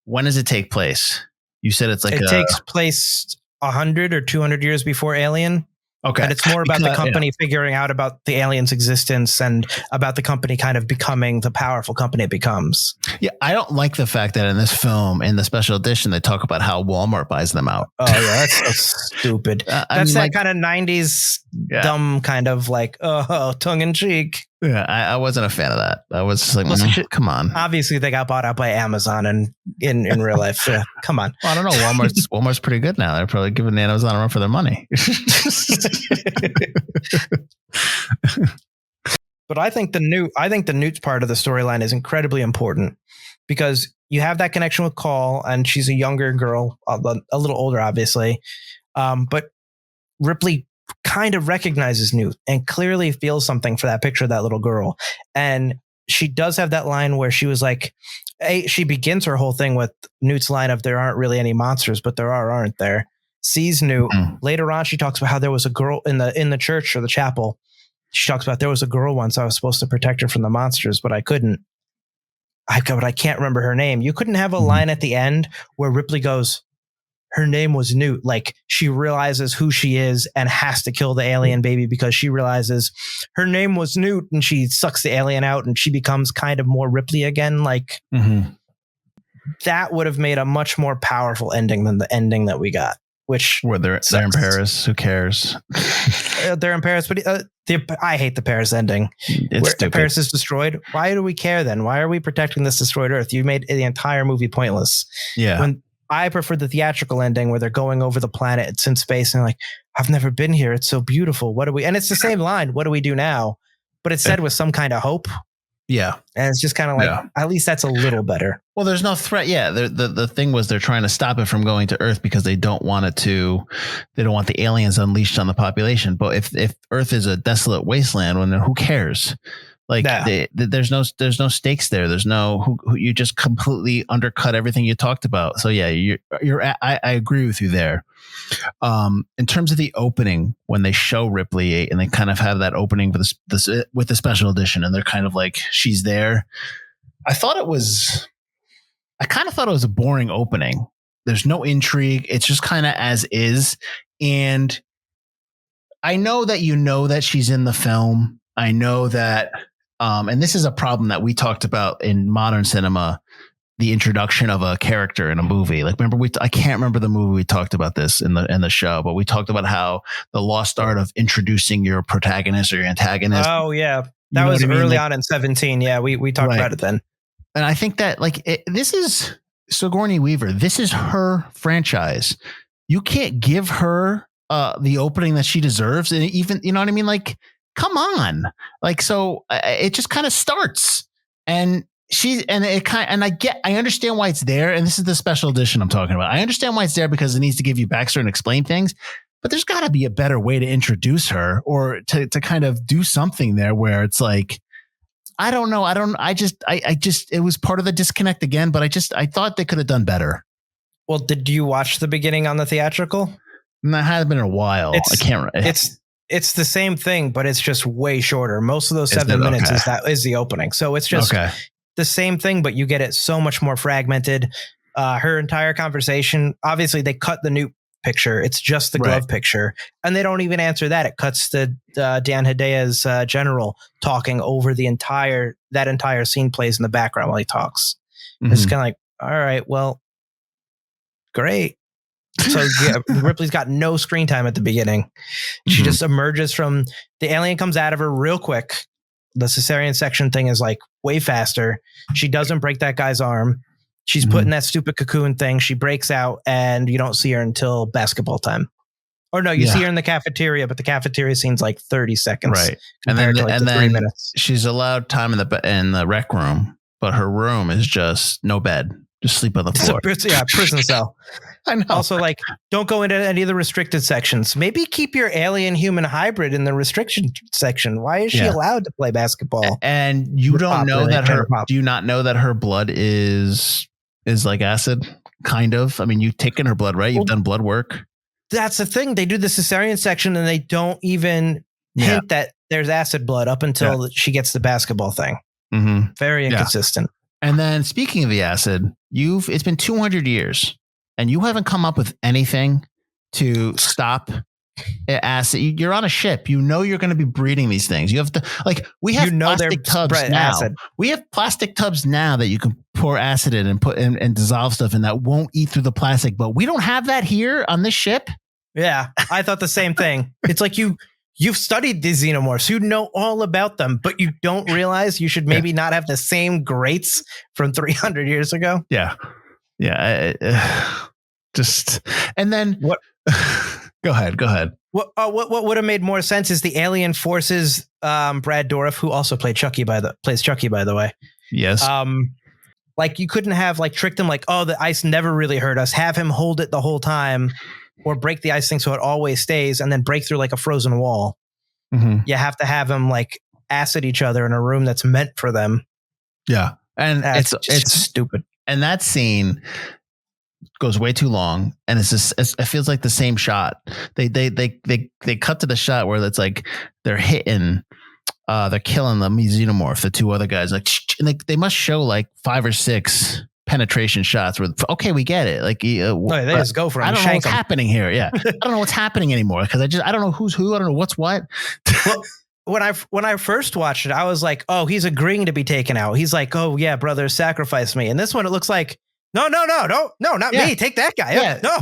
When does it take place? You said it takes place 100 or 200 years before Alien. Okay. And it's more about the company figuring out about the aliens' existence and about the company kind of becoming the powerful company it becomes. Yeah, I don't like the fact that in this film, in the special edition, they talk about how Walmart buys them out. Oh, yeah, that's so stupid. That's that kind of 90s dumb kind of like, tongue in cheek. Yeah, I wasn't a fan of that. I was just like, come on. Obviously, they got bought out by Amazon and in real life. Come on. Well, I don't know. Walmart's pretty good now. They're probably giving Amazon a run for their money. But I think the Newt part of the storyline is incredibly important because you have that connection with Call, and she's a younger girl, a little older, obviously. But Ripley kind of recognizes Newt and clearly feels something for that picture of that little girl. And she does have that line where she was like, she begins her whole thing with Newt's line of there aren't really any monsters, but there are, aren't there? Sees Newt. Later on, she talks about how there was a girl in the church or the chapel. She talks about there was a girl once I was supposed to protect her from the monsters, but I couldn't. I can't remember her name. You couldn't have a line at the end where Ripley goes, her name was Newt. Like she realizes who she is and has to kill the alien baby because she realizes her name was Newt, and she sucks the alien out and she becomes kind of more Ripley again. Like that would have made a much more powerful ending than the ending that we got, which where they're in Paris. Who cares? They're in Paris, but I hate the Paris ending. It's stupid. Paris is destroyed. Why do we care then? Why are we protecting this destroyed Earth? You made the entire movie pointless. Yeah. When I prefer the theatrical ending where they're going over the planet, it's in space, and like, I've never been here. It's so beautiful. What do we? And it's the same line. What do we do now? But it's said with some kind of hope. Yeah. And it's just kind of like, at least that's a little better. Well, there's no threat. Yeah. The thing was they're trying to stop it from going to Earth because they don't want they don't want the aliens unleashed on the population. But if Earth is a desolate wasteland, then who cares? Like there's no stakes there. There's no, you just completely undercut everything you talked about. So yeah, I agree with you there. In terms of the opening, when they show Ripley and they kind of have that opening for this with the special edition, and they're kind of like, she's there. I kind of thought it was a boring opening. There's no intrigue. It's just kind of as is. And I know that she's in the film. I know that, and this is a problem that we talked about in modern cinema, the introduction of a character in a movie. Like, remember, I can't remember the movie we talked about this in the show, but we talked about how the lost art of introducing your protagonist or your antagonist. Oh yeah. That was early on in 17. Yeah. We talked about it then. And I think that this is Sigourney Weaver. This is her franchise. You can't give her the opening that she deserves. And even, you know what I mean? Like, come on. Like, so it just kind of starts, and I understand why it's there. And this is the special edition I'm talking about. I understand why it's there because it needs to give you backstory and explain things, but there's got to be a better way to introduce her or to kind of do something there where it's like, I don't know. It was part of the disconnect again, but I thought they could have done better. Well, did you watch the beginning on the theatrical? That had been a while. I can't remember. It's the same thing, but it's just way shorter. Most of those 7 minutes is the opening. So it's just the same thing, but you get it so much more fragmented. Her entire conversation, obviously they cut the Newt picture. It's just the glove picture. And they don't even answer that. It cuts to Dan Hidea's general talking over that entire scene plays in the background while he talks. Mm-hmm. It's kind of like, all right, well, great. So yeah, Ripley's got no screen time at the beginning. She just emerges from the alien, comes out of her real quick. The cesarean section thing is like way faster. She doesn't break that guy's arm. She's put in that stupid cocoon thing. She breaks out and you don't see her until basketball time. Or no, you see her in the cafeteria, but the cafeteria scene's like 30 seconds. Right. And then 3 minutes. She's allowed time in the rec room, but her room is just no bed. Just sleep on the floor. Prison cell. I know. Also, like, don't go into any of the restricted sections. Maybe keep your alien human hybrid in the restriction section. Why is she allowed to play basketball? And you don't know that do you not know that her blood is like acid? Kind of. I mean, you've taken her blood, right? You've done blood work. That's the thing. They do the cesarean section and they don't even hint that there's acid blood up until she gets the basketball thing. Mm-hmm. Very inconsistent. And then speaking of the acid, it's been 200 years and you haven't come up with anything to stop acid. You're on a ship. You know you're going to be breeding these things. You have to, like, we have plastic tubs now. Acid. We have plastic tubs now that you can pour acid in and put in and dissolve stuff in that won't eat through the plastic. But we don't have that here on this ship. Yeah, I thought the same thing. It's like you you've studied these xenomorphs. You know all about them, but you don't realize you should maybe not have the same greats from 300 years ago. Yeah. Yeah. And then what? Go ahead. What would have made more sense is the alien forces Brad Dourif, who also plays Chucky, by the way. Yes. Like you couldn't have like tricked him like, oh, the ice never really hurt us. Have him hold it the whole time, or break the ice thing so it always stays, and then break through like a frozen wall. Mm-hmm. You have to have them like acid each other in a room that's meant for them. Yeah, and it's stupid. And that scene goes way too long, and it feels like the same shot. They cut to the shot where it's like they're hitting. They're killing the xenomorph, the two other guys, like, and they must show like 5 or 6 penetration shots where, okay, we get it. Like, they just go for it. I don't know what's happening here. Yeah. I don't know what's happening anymore because I don't know who's who. I don't know what's what. Well, when I first watched it, I was like, oh, he's agreeing to be taken out. He's like, oh yeah, brother, sacrifice me. And this one, it looks like, no, not me. Take that guy. Yeah. No.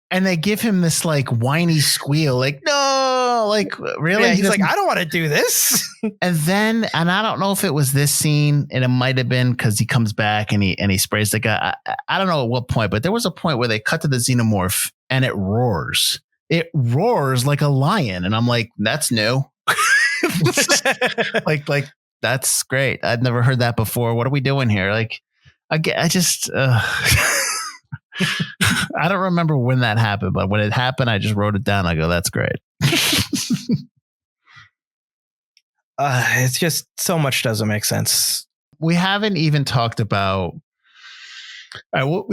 And they give him this like whiny squeal, like, no, like really? Yeah, he's like, I don't want to do this. And I don't know if it was this scene, and it might have been because he comes back and he sprays the guy. I don't know at what point, but there was a point where they cut to the xenomorph and it roars. It roars like a lion. And I'm like, that's new. like that's great. I'd never heard that before. What are we doing here? Like, I just I don't remember when that happened, but when it happened, I just wrote it down. I go, that's great. It's just so much doesn't make sense. We haven't even talked about, how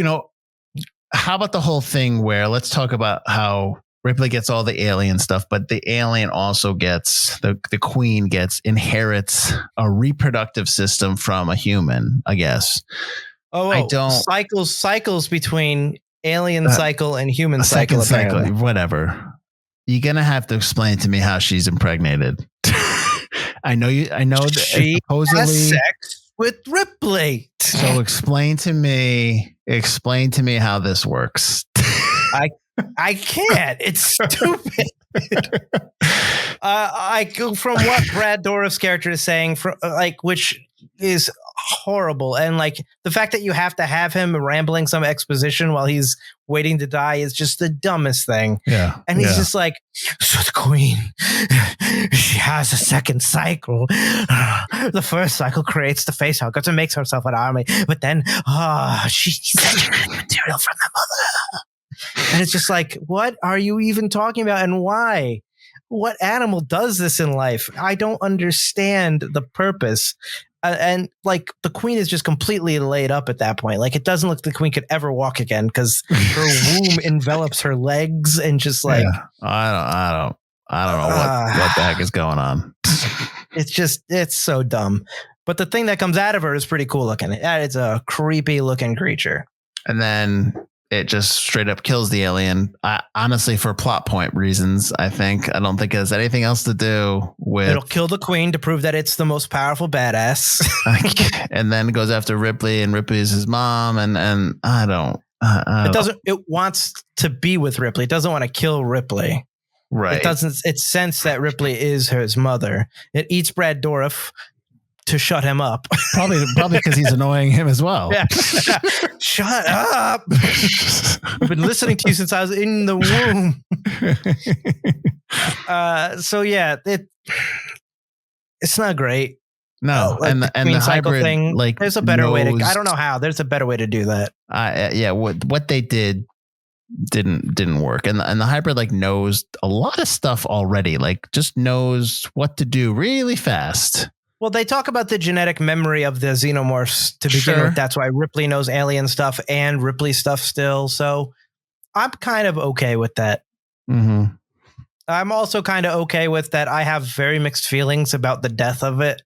about the whole thing where let's talk about how Ripley gets all the alien stuff, but the alien also gets, the queen inherits a reproductive system from a human, I guess. I don't cycles between alien cycle and human cycle. Whatever. You're going to have to explain to me how she's impregnated. I know that she supposedly has sex with Ripley. So explain to me how this works. I can't. It's stupid. I go from what Brad Dourif's character is saying, which is horrible, and like the fact that you have to have him rambling some exposition while he's waiting to die is just the dumbest thing. Yeah, and he's just like, so the queen, she has a second cycle. The first cycle creates the face hugger to make herself an army, but then she's genetic material from the mother. And it's just like, what are you even talking about, and why? What animal does this in life? I don't understand the purpose. And like the queen is just completely laid up at that point. Like it doesn't look like the queen could ever walk again because her womb envelops her legs and just like, I don't know what the heck is going on. It's so dumb. But the thing that comes out of her is pretty cool looking. It's a creepy looking creature. And then it just straight up kills the alien. Honestly, for plot point reasons, I don't think it has anything else to do with. It'll kill the queen to prove that it's the most powerful badass. And then it goes after Ripley, and Ripley is his mom. And I don't. It wants to be with Ripley. It doesn't want to kill Ripley. Right. It doesn't. It sense that Ripley is his mother. It eats Brad Dourif to shut him up. Probably because he's annoying him as well. Yeah. Shut up. I've been listening to you since I was in the womb. So yeah, it's not great. No, like and the hybrid thing, like there's a better way to. I don't know how. There's a better way to do that. What they didn't work, and the hybrid like knows a lot of stuff already. Like just knows what to do really fast. Well, they talk about the genetic memory of the xenomorphs to begin with. That's why Ripley knows alien stuff and Ripley stuff still. So I'm kind of okay with that. Mm-hmm. I'm also kind of okay with that. I have very mixed feelings about the death of it.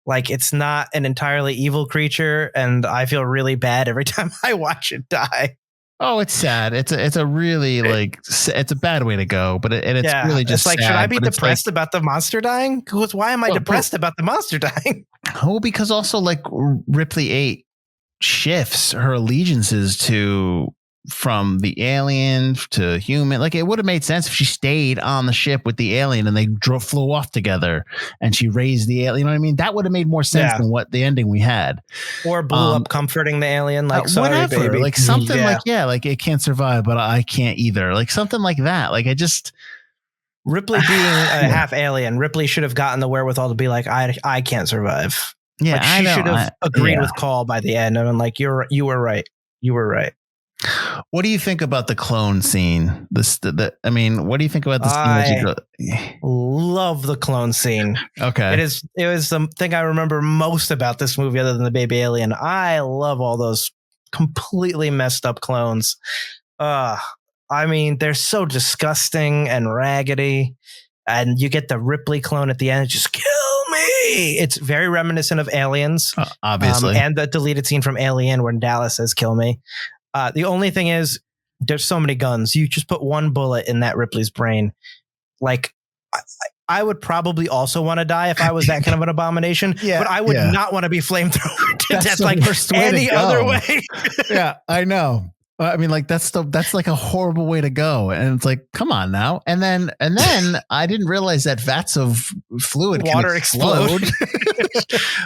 Like it's not an entirely evil creature, and I feel really bad every time I watch it die. Oh, it's sad. It's a really it's a bad way to go, but it's really just like, sad, should I be depressed about the monster dying? Why am I depressed about the monster dying? Oh, because also like Ripley 8 shifts her allegiances to from the alien to human. Like, it would have made sense if she stayed on the ship with the alien and they flew off together and she raised the alien. You know what I mean? That would have made more sense than what the ending we had. Or blew up comforting the alien, like, sorry, whatever, baby. like something like it can't survive, but I can't either. Like something like that. Like, I just. Ripley being a half alien, Ripley should have gotten the wherewithal to be like, I can't survive. Yeah, like, she should have agreed with Call by the end. And I'm like, you were right. You were right. What do you think about the clone scene? I mean, what do you think about the scene? Love the clone scene. Okay. It was the thing I remember most about this movie other than the baby alien. I love all those completely messed up clones. I mean, they're so disgusting and raggedy. And you get the Ripley clone at the end. Just kill me. It's very reminiscent of Aliens. Obviously. And the deleted scene from Alien when Dallas says kill me. The only thing is there's so many guns. You just put one bullet in that Ripley's brain. Like, I would probably also want to die if I was that kind of an abomination. But I would not want to be flamethrowered to death like any other way. Yeah, I know. I mean, like, that's like a horrible way to go. And it's like, come on now. And then I didn't realize that vats of fluid water explode.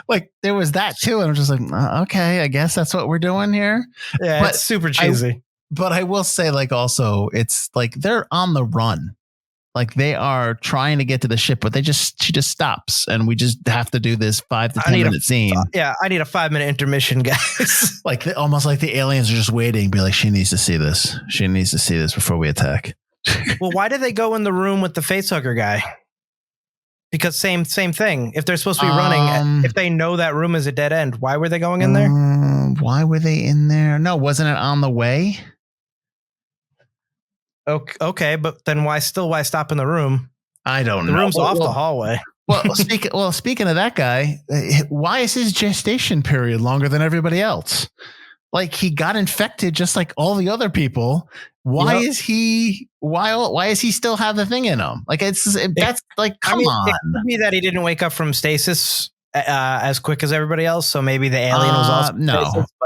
Like, there was that too. And I'm just like, okay, I guess that's what we're doing here. Yeah, but it's super cheesy. But I will say, like, also, it's like they're on the run. Like, they are trying to get to the ship, but she just stops, and we just have to do this 5 to 10 minute scene. I need a 5-minute intermission, guys. Like, almost like the aliens are just waiting, be like, she needs to see this. She needs to see this before we attack. Well, why did they go in the room with the facehugger guy? Because same thing. If they're supposed to be running, if they know that room is a dead end, why were they going in there? Why were they in there? No, wasn't it on the way? Okay, but then why stop in the room? I don't know. The room's off the hallway. Speaking of that guy, why is his gestation period longer than everybody else? Like, he got infected just like all the other people. Why is he still have the thing in him? Like, that's like, come on. It could be that he didn't wake up from stasis as quick as everybody else, so maybe the alien was also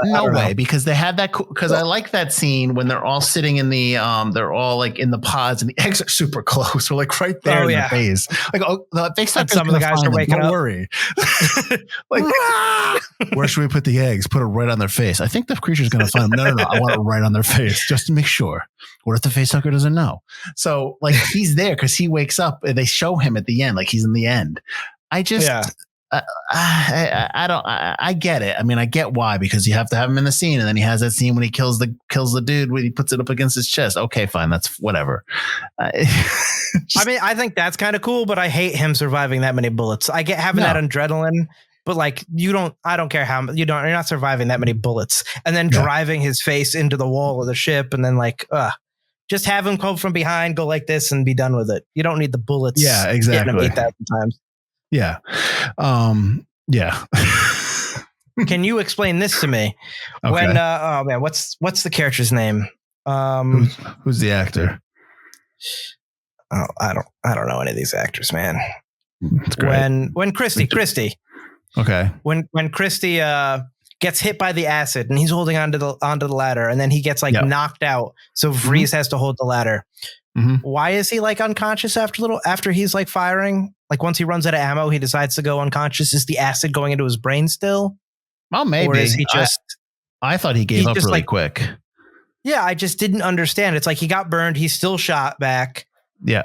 no way, because they had that, because I like that scene when they're all sitting in the they're all like in the pods and the eggs are super close. We're like right there in the face. Like, they start, some of the guys are waking up. Don't worry. Like, where should we put the eggs? Put it right on their face. I think the creature's gonna find them. No, I want it right on their face just to make sure. What if the facehugger doesn't know? So, like, he's there because he wakes up and they show him at the end, like he's in the end. I just I get it. I mean, I get why, because you have to have him in the scene, and then he has that scene when he kills the dude when he puts it up against his chest. Okay, fine, that's whatever. I mean, I think that's kind of cool, but I hate him surviving that many bullets. I get having that adrenaline, but like, I don't care how you're not surviving that many bullets, and then driving his face into the wall of the ship, and then like, just have him come from behind, go like this, and be done with it. You don't need the bullets. Yeah, exactly. Getting him 8,000 times. Yeah. Yeah. Can you explain this to me? Okay. When oh man, what's the character's name? Who's the actor? Oh, I don't know any of these actors, man. That's great. When Christy. Okay. When Christy gets hit by the acid and he's holding onto the ladder, and then he gets knocked out, so Vreese has to hold the ladder. Mm-hmm. Why is he like unconscious after he's like firing? Like, once he runs out of ammo, he decides to go unconscious. Is the acid going into his brain still? Well, maybe. Or is he just? I thought he gave up really quick. Yeah, I just didn't understand. It's like he got burned. He still shot back. Yeah.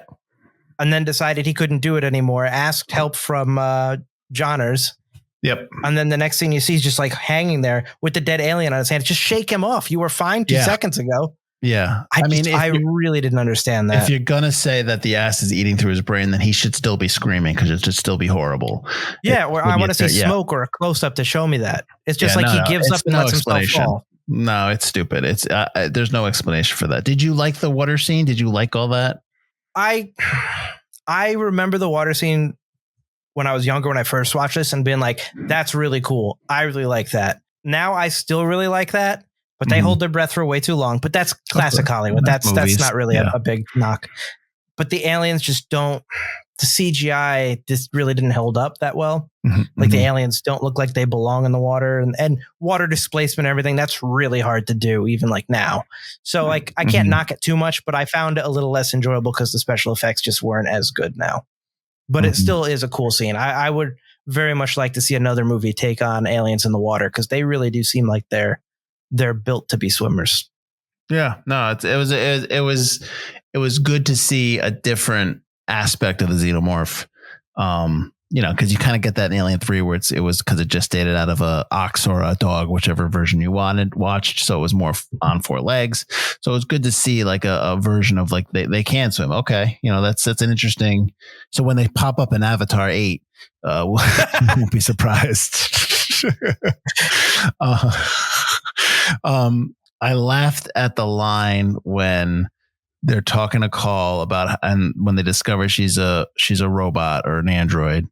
And then decided he couldn't do it anymore. Asked help from Johners. Yep. And then the next thing you see is just like hanging there with the dead alien on his hand. Just shake him off. You were fine 2 seconds ago. Yeah. I really didn't understand that. If you're going to say that the acid is eating through his brain, then he should still be screaming, because it should still be horrible. Yeah. Or I want to see smoke or a close up to show me that. It's just he gives up and lets himself fall. No, it's stupid. It's there's no explanation for that. Did you like the water scene? Did you like all that? I remember the water scene when I was younger, when I first watched this, and being like, that's really cool. I really like that. Now I still really like that. But they hold their breath for way too long. But that's classic Hollywood. That's not really a big knock. But the aliens just don't the CGI just really didn't hold up that well. Like the aliens don't look like they belong in the water, and water displacement, everything that's really hard to do even like now. So like I can't knock it too much, but I found it a little less enjoyable because the special effects just weren't as good now. But it still is a cool scene. I would very much like to see another movie take on aliens in the water because they really do seem like they're built to be swimmers. Yeah, no, it was good to see a different aspect of the xenomorph. Because you kind of get that in Alien 3 where it was because it just dated out of a ox or a dog, whichever version you watched. So it was more on four legs. So it was good to see like a version of like they can swim. Okay. That's an interesting. So when they pop up in Avatar 8, won't be surprised. I laughed at the line when they're talking to Call about, and when they discover she's a robot or an android,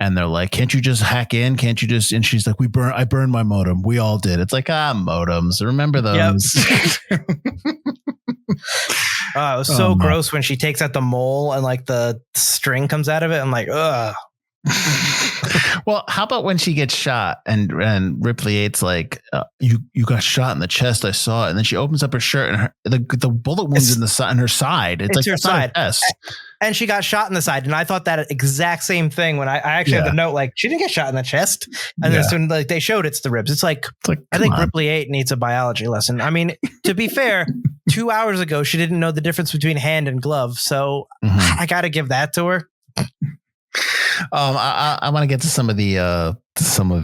and they're like, "Can't you just hack in? Can't you just?" And she's like, I burned my modem. We all did. It's like, modems. Remember those? Yep. It was so gross when she takes out the mole and like the string comes out of it. I'm like, ugh. Well, how about when she gets shot and Ripley 8's like, you got shot in the chest. I saw it. And then she opens up her shirt and the bullet wound's in her side. It's like her side. Chest. And she got shot in the side. And I thought that exact same thing when I actually had the note, like, she didn't get shot in the chest. And then soon like they showed it's the ribs. It's like I think Ripley 8 needs a biology lesson. I mean, to be fair, 2 hours ago, she didn't know the difference between hand and glove. So I got to give that to her. I want to get to some of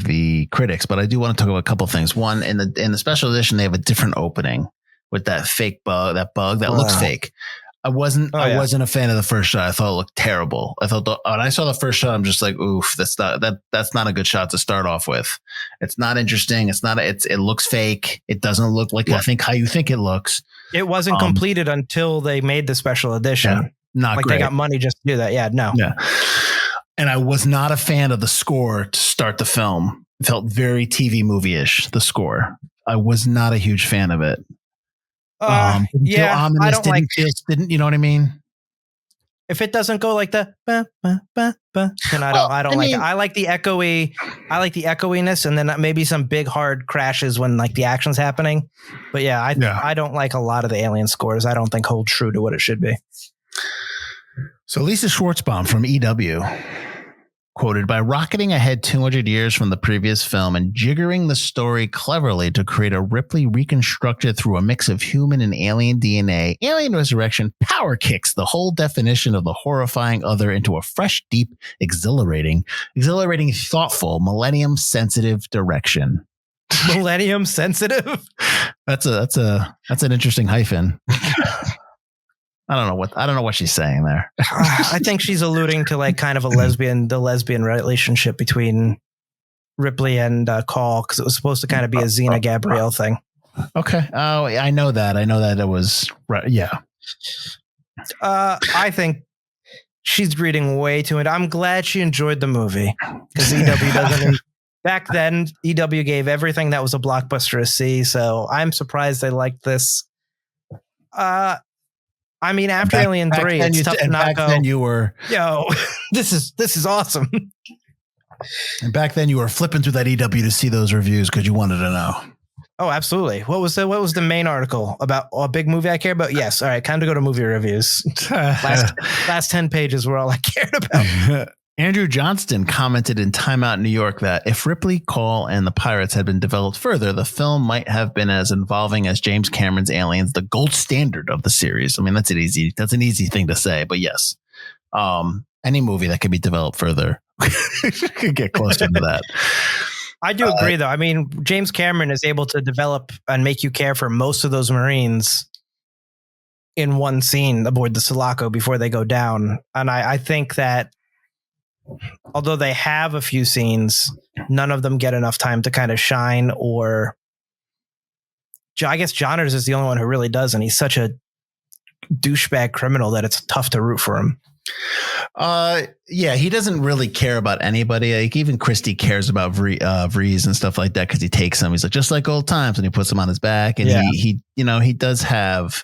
the critics, but I do want to talk about a couple of things. One, in the special edition, they have a different opening with that fake bug, that looks fake. I wasn't a fan of the first shot. I thought it looked terrible. I thought when I saw the first shot, I'm just like, oof, that's not a good shot to start off with. It's not interesting. It looks fake. It doesn't look like how you think it looks. It wasn't completed until they made the special edition. Yeah, not like great. They got money just to do that. Yeah, no. Yeah. And I was not a fan of the score to start the film. It felt very TV movie-ish, the score. I was not a huge fan of it. I don't didn't, you know what I mean? If it doesn't go like the then I don't like it. I like the echoiness and then maybe some big hard crashes when like the action's happening. But I don't like a lot of the Alien scores. I don't think hold true to what it should be. So Lisa Schwartzbaum from EW quoted, by rocketing ahead 200 years from the previous film and jiggering the story cleverly to create a Ripley reconstructed through a mix of human and alien DNA, Alien Resurrection power kicks the whole definition of the horrifying other into a fresh, deep, exhilarating, thoughtful, millennium sensitive direction. Millennium sensitive? That's an interesting hyphen. I don't know what she's saying there. I think she's alluding to like kind of the lesbian relationship between Ripley and Call, because it was supposed to kind of be a Xena Gabrielle thing. Okay. Oh, I know that. It was right. Yeah. I think she's reading way too into. I'm glad she enjoyed the movie because EW doesn't. Back then, EW gave everything that was a blockbuster a C. So I'm surprised they liked this. I mean, after Alien 3, it's tough to not go. Then you were, this is awesome. And back then you were flipping through that EW to see those reviews because you wanted to know. Oh, absolutely. What was the main article about? A big movie I care about? Yes. All right. Time to go to movie reviews. last 10 pages were all I cared about. Andrew Johnston commented in Time Out New York that if Ripley, Call, and the Pirates had been developed further, the film might have been as involving as James Cameron's Aliens, the gold standard of the series. I mean, that's an easy thing to say, but yes. Any movie that could be developed further could get closer to that. I do agree, though. I mean, James Cameron is able to develop and make you care for most of those Marines in one scene aboard the Sulaco before they go down. And I think that although they have a few scenes, none of them get enough time to kind of shine. Or I guess Johnners is the only one who really does, and he's such a douchebag criminal that it's tough to root for him. Yeah, he doesn't really care about anybody. Like even Christie cares about Vrees and stuff like that because he takes them. He's like, just like old times, and he puts them on his back. And he does have.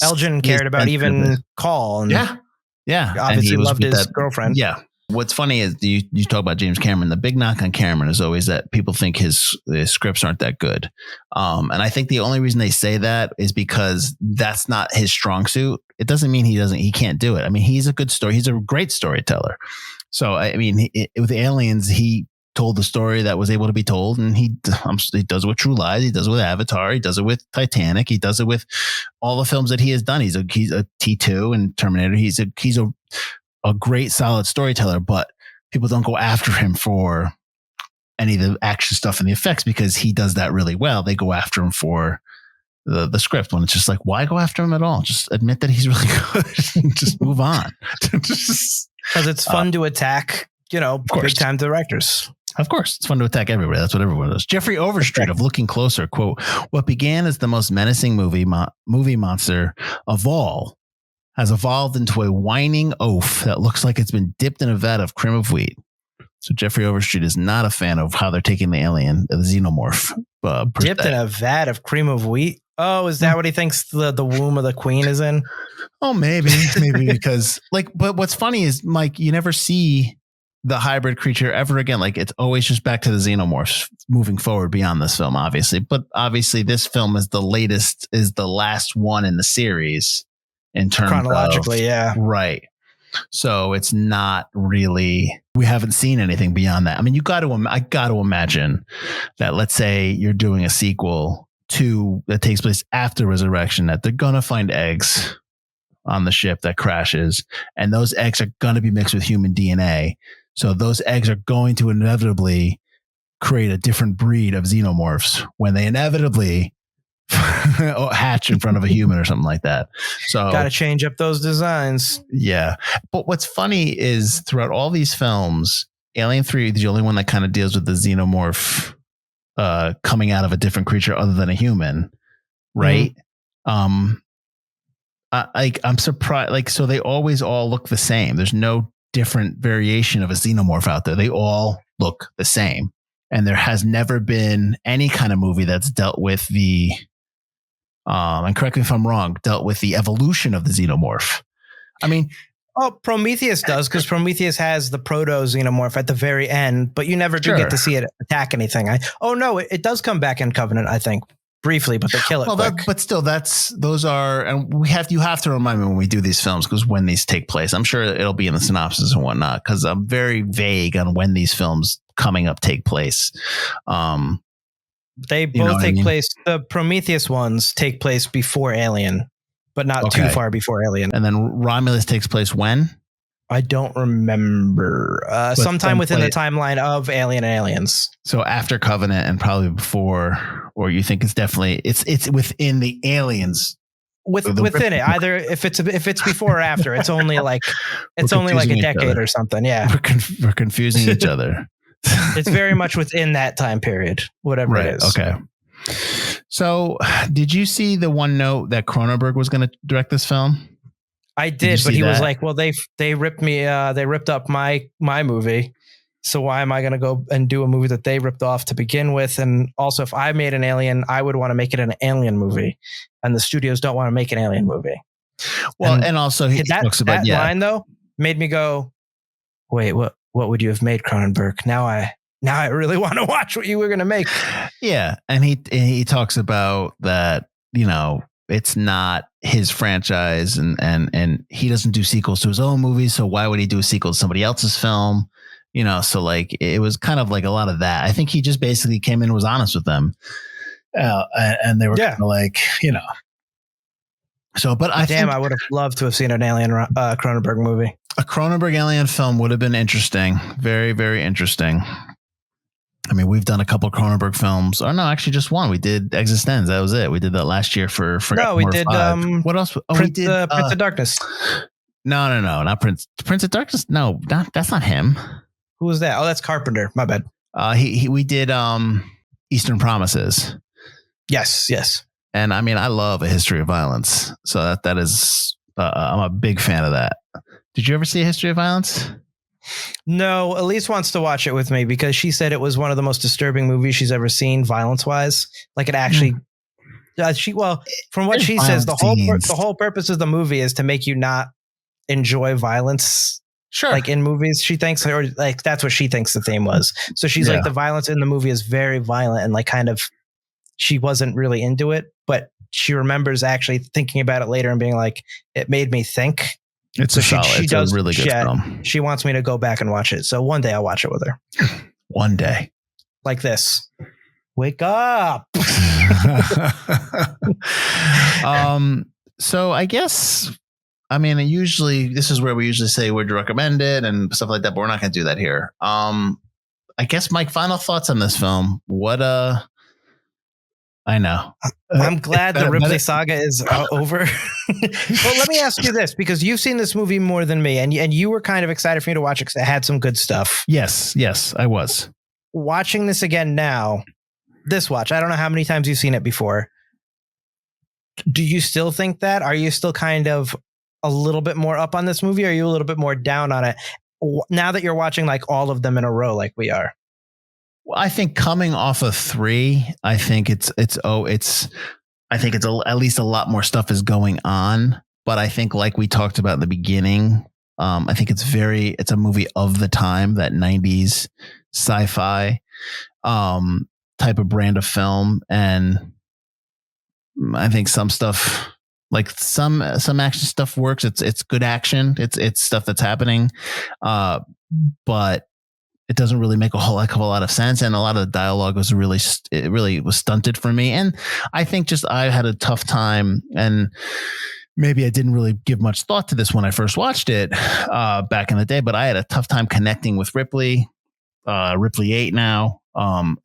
Elgin cared about even Call. And yeah. Yeah. Obviously loved his girlfriend. Yeah. What's funny is you talk about James Cameron. The big knock on Cameron is always that people think his scripts aren't that good. And I think the only reason they say that is because that's not his strong suit. It doesn't mean he can't do it. I mean, he's a great storyteller. So, I mean, with Aliens, he told the story that was able to be told, and he does it with True Lies. He does it with Avatar. He does it with Titanic. He does it with all the films that he has done. He's a T2 and Terminator. He's a great solid storyteller, but people don't go after him for any of the action stuff and the effects because he does that really well. They go after him for the script when it's just like, why go after him at all? Just admit that he's really good and just move on. Because it's fun to attack, big time directors. Of course, it's fun to attack everybody. That's what everyone does. Jeffrey Overstreet of Looking Closer, quote, "What began as the most menacing movie monster of all has evolved into a whining oaf that looks like it's been dipped in a vat of cream of wheat." So Jeffrey Overstreet is not a fan of how they're taking the alien, the xenomorph. Dipped in a vat of cream of wheat? Oh, is that what he thinks the womb of the queen is in? Oh, maybe because but what's funny is, Mike, you never see the hybrid creature ever again. Like, it's always just back to the xenomorphs moving forward beyond this film, obviously. But obviously this film is the last one in the series in terms chronologically. Yeah. Right. So it's not really, we haven't seen anything beyond that. I mean, I got to imagine that, let's say you're doing a sequel that takes place after Resurrection, that they're going to find eggs on the ship that crashes, and those eggs are going to be mixed with human DNA. So those eggs are going to inevitably create a different breed of xenomorphs when they inevitably hatch in front of a human or something like that. So got to change up those designs. Yeah. But what's funny is throughout all these films, Alien 3 is the only one that kind of deals with the xenomorph coming out of a different creature other than a human. Right. Mm-hmm. I'm surprised. So they always all look the same. There's no different variation of a xenomorph out there. They all look the same. And there has never been any kind of movie that's dealt with and correct me if I'm wrong, dealt with the evolution of the xenomorph. I mean, Prometheus does, because Prometheus has the proto-xenomorph at the very end, but you never do get to see it attack anything. It does come back in Covenant, I think, briefly, but they kill it quick. But still, and you have to remind me when we do these films, because when these take place, I'm sure it'll be in the synopsis and whatnot, because I'm very vague on when these films coming up take place. They both take place. The Prometheus ones take place before Alien, but not too far before Alien. And then Romulus takes place when? I don't remember. Sometime within the timeline of Alien and Aliens. So after Covenant and probably before, or you think it's definitely it's within the Aliens. Within it, either if it's before or after, it's only like a decade or something. Yeah, we're confusing each other. It's very much within that time period, whatever it is. Okay. So, did you see the one note that Cronenberg was going to direct this film? I did, but he was like, "Well, they ripped me. They ripped up my movie. So why am I going to go and do a movie that they ripped off to begin with? And also, if I made an Alien, I would want to make it an Alien movie, and the studios don't want to make an Alien movie." Well, and also he talks about that line though made me go, "Wait, what would you have made, Cronenberg? Now I really want to watch what you were going to make." Yeah. And he talks about that, it's not his franchise and he doesn't do sequels to his own movies. So why would he do a sequel to somebody else's film? So like, it was kind of like a lot of that. I think he just basically came in and was honest with them. And they were kind of like, So, but I would have loved to have seen an Alien Cronenberg movie. A Cronenberg Alien film would have been interesting. Very, very interesting. I mean, we've done a couple Cronenberg films. Or no, actually just one. We did Existenz. That was it. We did that last year for we did 5. What else? Oh, we did Prince of Darkness. No, not Prince of Darkness. No, that's not him. Who was that? Oh, that's Carpenter. My bad. We did Eastern Promises. Yes. And I mean, I love A History of Violence. So that is, I'm a big fan of that. Did you ever see A History of Violence? No, Elise wants to watch it with me because she said it was one of the most disturbing movies she's ever seen, violence wise. Like it actually, from what she says, the whole purpose of the movie is to make you not enjoy violence. Sure. Like in movies, she thinks, or like that's what she thinks the theme was. So she's like, the violence in the movie is very violent and like kind of, she wasn't really into it, but she remembers actually thinking about it later and being like, it made me think. It's it's a really good film. She wants me to go back and watch it. So one day I'll watch it with her. One day. Like this. Wake up. So I guess, I mean, usually this is where we usually say would you recommend it and stuff like that, but we're not going to do that here. I guess, Mike, final thoughts on this film. What, I know. I'm glad the Ripley saga is over. Well, let me ask you this, because you've seen this movie more than me, and you were kind of excited for me to watch it because it had some good stuff. Yes, I was. Watching this again now, this watch, I don't know how many times you've seen it before. Do you still think that? Are you still kind of a little bit more up on this movie? Or are you a little bit more down on it now that you're watching like all of them in a row like we are? Well, I think coming off of 3, I think at least a lot more stuff is going on. But I think, like we talked about in the beginning, I think it's a movie of the time, that 90s sci-fi type of brand of film. And I think some stuff, like some action stuff works. It's good action. It's stuff that's happening. But it doesn't really make a whole heck of a lot of sense. And a lot of the dialogue was really stunted for me. And I think I had a tough time, and maybe I didn't really give much thought to this when I first watched it back in the day, but I had a tough time connecting with Ripley 8 now.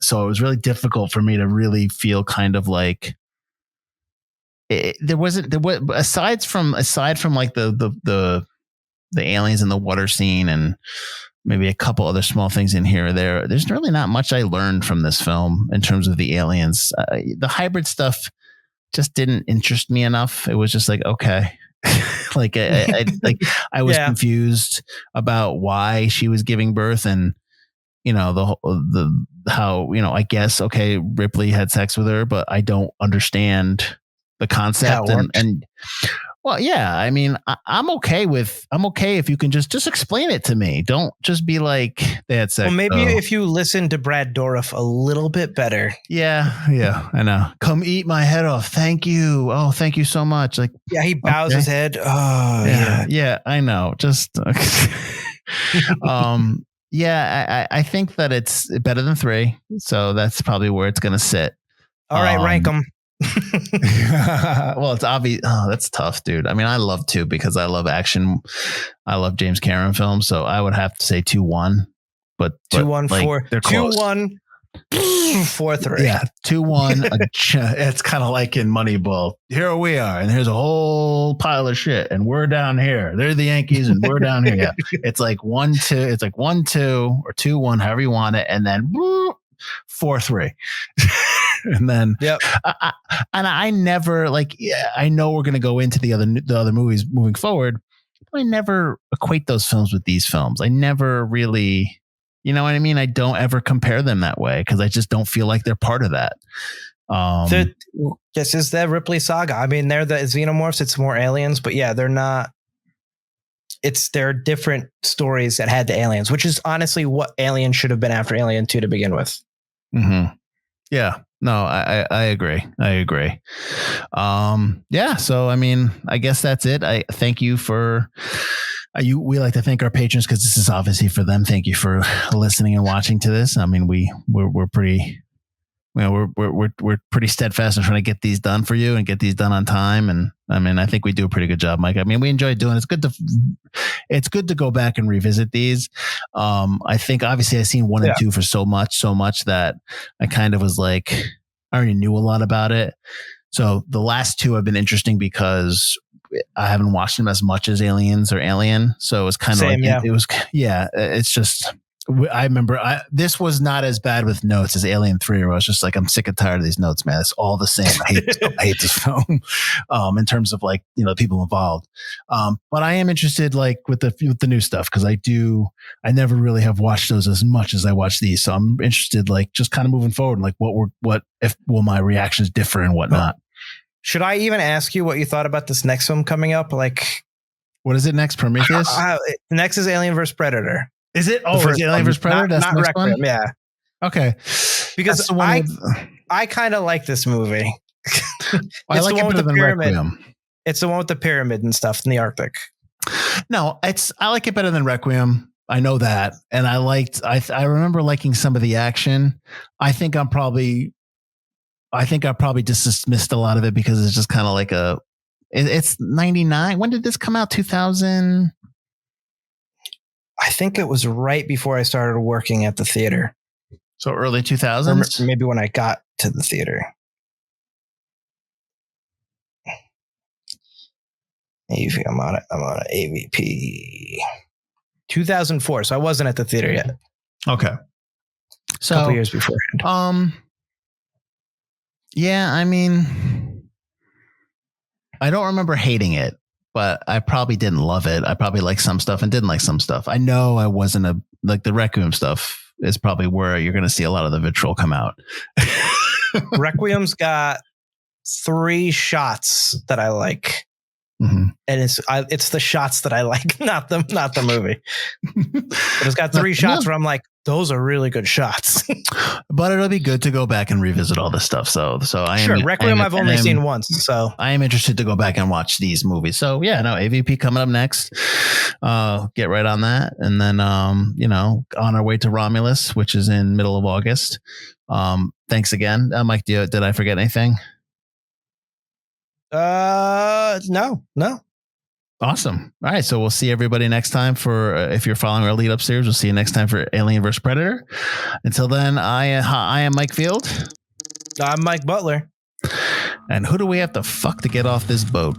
So it was really difficult for me to really feel kind of like there was aside from like the aliens in the water scene and maybe a couple other small things in here or there, there's really not much I learned from this film in terms of the aliens. The hybrid stuff just didn't interest me enough. It was just like, okay. I was confused about why she was giving birth, and how I guess, okay, Ripley had sex with her, but I don't understand the concept. And well, yeah, I mean, I'm okay if you can just explain it to me. Don't just be like they had sex. Well, maybe if you listen to Brad Dourif a little bit better. Yeah, I know. Come eat my head off. Thank you. Oh, thank you so much. Like, yeah, he bows his head. Oh, yeah, I know. Just, I think that it's better than 3, so that's probably where it's gonna sit. All right, rank them. Well, it's obvious. Oh, that's tough, dude. I mean, I love 2 because I love action. I love James Cameron films, so I would have to say 2-1. But 2-1 like, 4. They're close. 2-1 4-3. Yeah, 2-1. It's kind of like in Moneyball. Here we are, and here's a whole pile of shit, and we're down here. They're the Yankees, and we're down here. Yeah, it's like 1-2. It's like 1-2 or 2-1, however you want it, and then 4-3. And then, I never I know we're going to go into the other movies moving forward, but I never equate those films with these films. I never really, you know what I mean? I don't ever compare them that way because I just don't feel like they're part of that. This is the Ripley saga. I mean, they're the Xenomorphs. It's more aliens, but yeah, they're not. They're different stories that had the aliens, which is honestly what Alien should have been after Alien 2 to begin with. Mm-hmm. Yeah. No, I agree. So, I mean, I guess that's it. I thank you for we like to thank our patrons because this is obviously for them. Thank you for listening and watching to this. I mean, we're pretty, we're pretty steadfast in trying to get these done for you and get these done on time. And I mean, I think we do a pretty good job, Mike. I mean, we enjoy doing it. It's good to go back and revisit these. I think obviously I've seen 1 and 2 for so much that I kind of was like, I already knew a lot about it. So the last 2 have been interesting because I haven't watched them as much as Aliens or Alien. So it was kind of it's just, I remember this was not as bad with notes as Alien 3, where I was just like, I'm sick and tired of these notes, man. It's all the same. I hate this film in terms of like, people involved. But I am interested like with the new stuff because I never really have watched those as much as I watch these. So I'm interested like just kind of moving forward, like will my reactions differ and whatnot. Should I even ask you what you thought about this next film coming up? Like, What is it next? Prometheus? Next is Alien vs. Predator. Is it? Oh, it's Alien vs. Predator? That's not the next Requiem. one? Yeah. Okay. Because I kind of like this movie. I like it better than Requiem. It's the one with the pyramid and stuff in the Arctic. No, I like it better than Requiem. I know that. And I remember liking some of the action. I think I probably just dismissed a lot of it because it's just kind of like it's 99. When did this come out? 2000? I think it was right before I started working at the theater. So early 2000s? Or maybe when I got to the theater. I'm on AVP. 2004. So I wasn't at the theater yet. Okay. So a couple years before. Yeah, I mean, I don't remember hating it, but I probably didn't love it. I probably liked some stuff and didn't like some stuff. I know I wasn't like the Requiem stuff is probably where you're going to see a lot of the vitriol come out. Requiem's got 3 shots that I like. Mm-hmm. And it's the shots that I like, not the movie. But it's got 3 shots where I'm like, those are really good shots. But it'll be good to go back and revisit all this stuff. So Requiem I've only seen once. So I am interested to go back and watch these movies. So yeah, no, AVP coming up next. Get right on that, and then on our way to Romulus, which is in middle of August. Thanks again, Mike. Did I forget anything? No. Awesome. All right. So we'll see everybody next time for, if you're following our lead up series, we'll see you next time for Alien vs. Predator. Until then, I am Mike Field. I'm Mike Butler. And who do we have to fuck to get off this boat?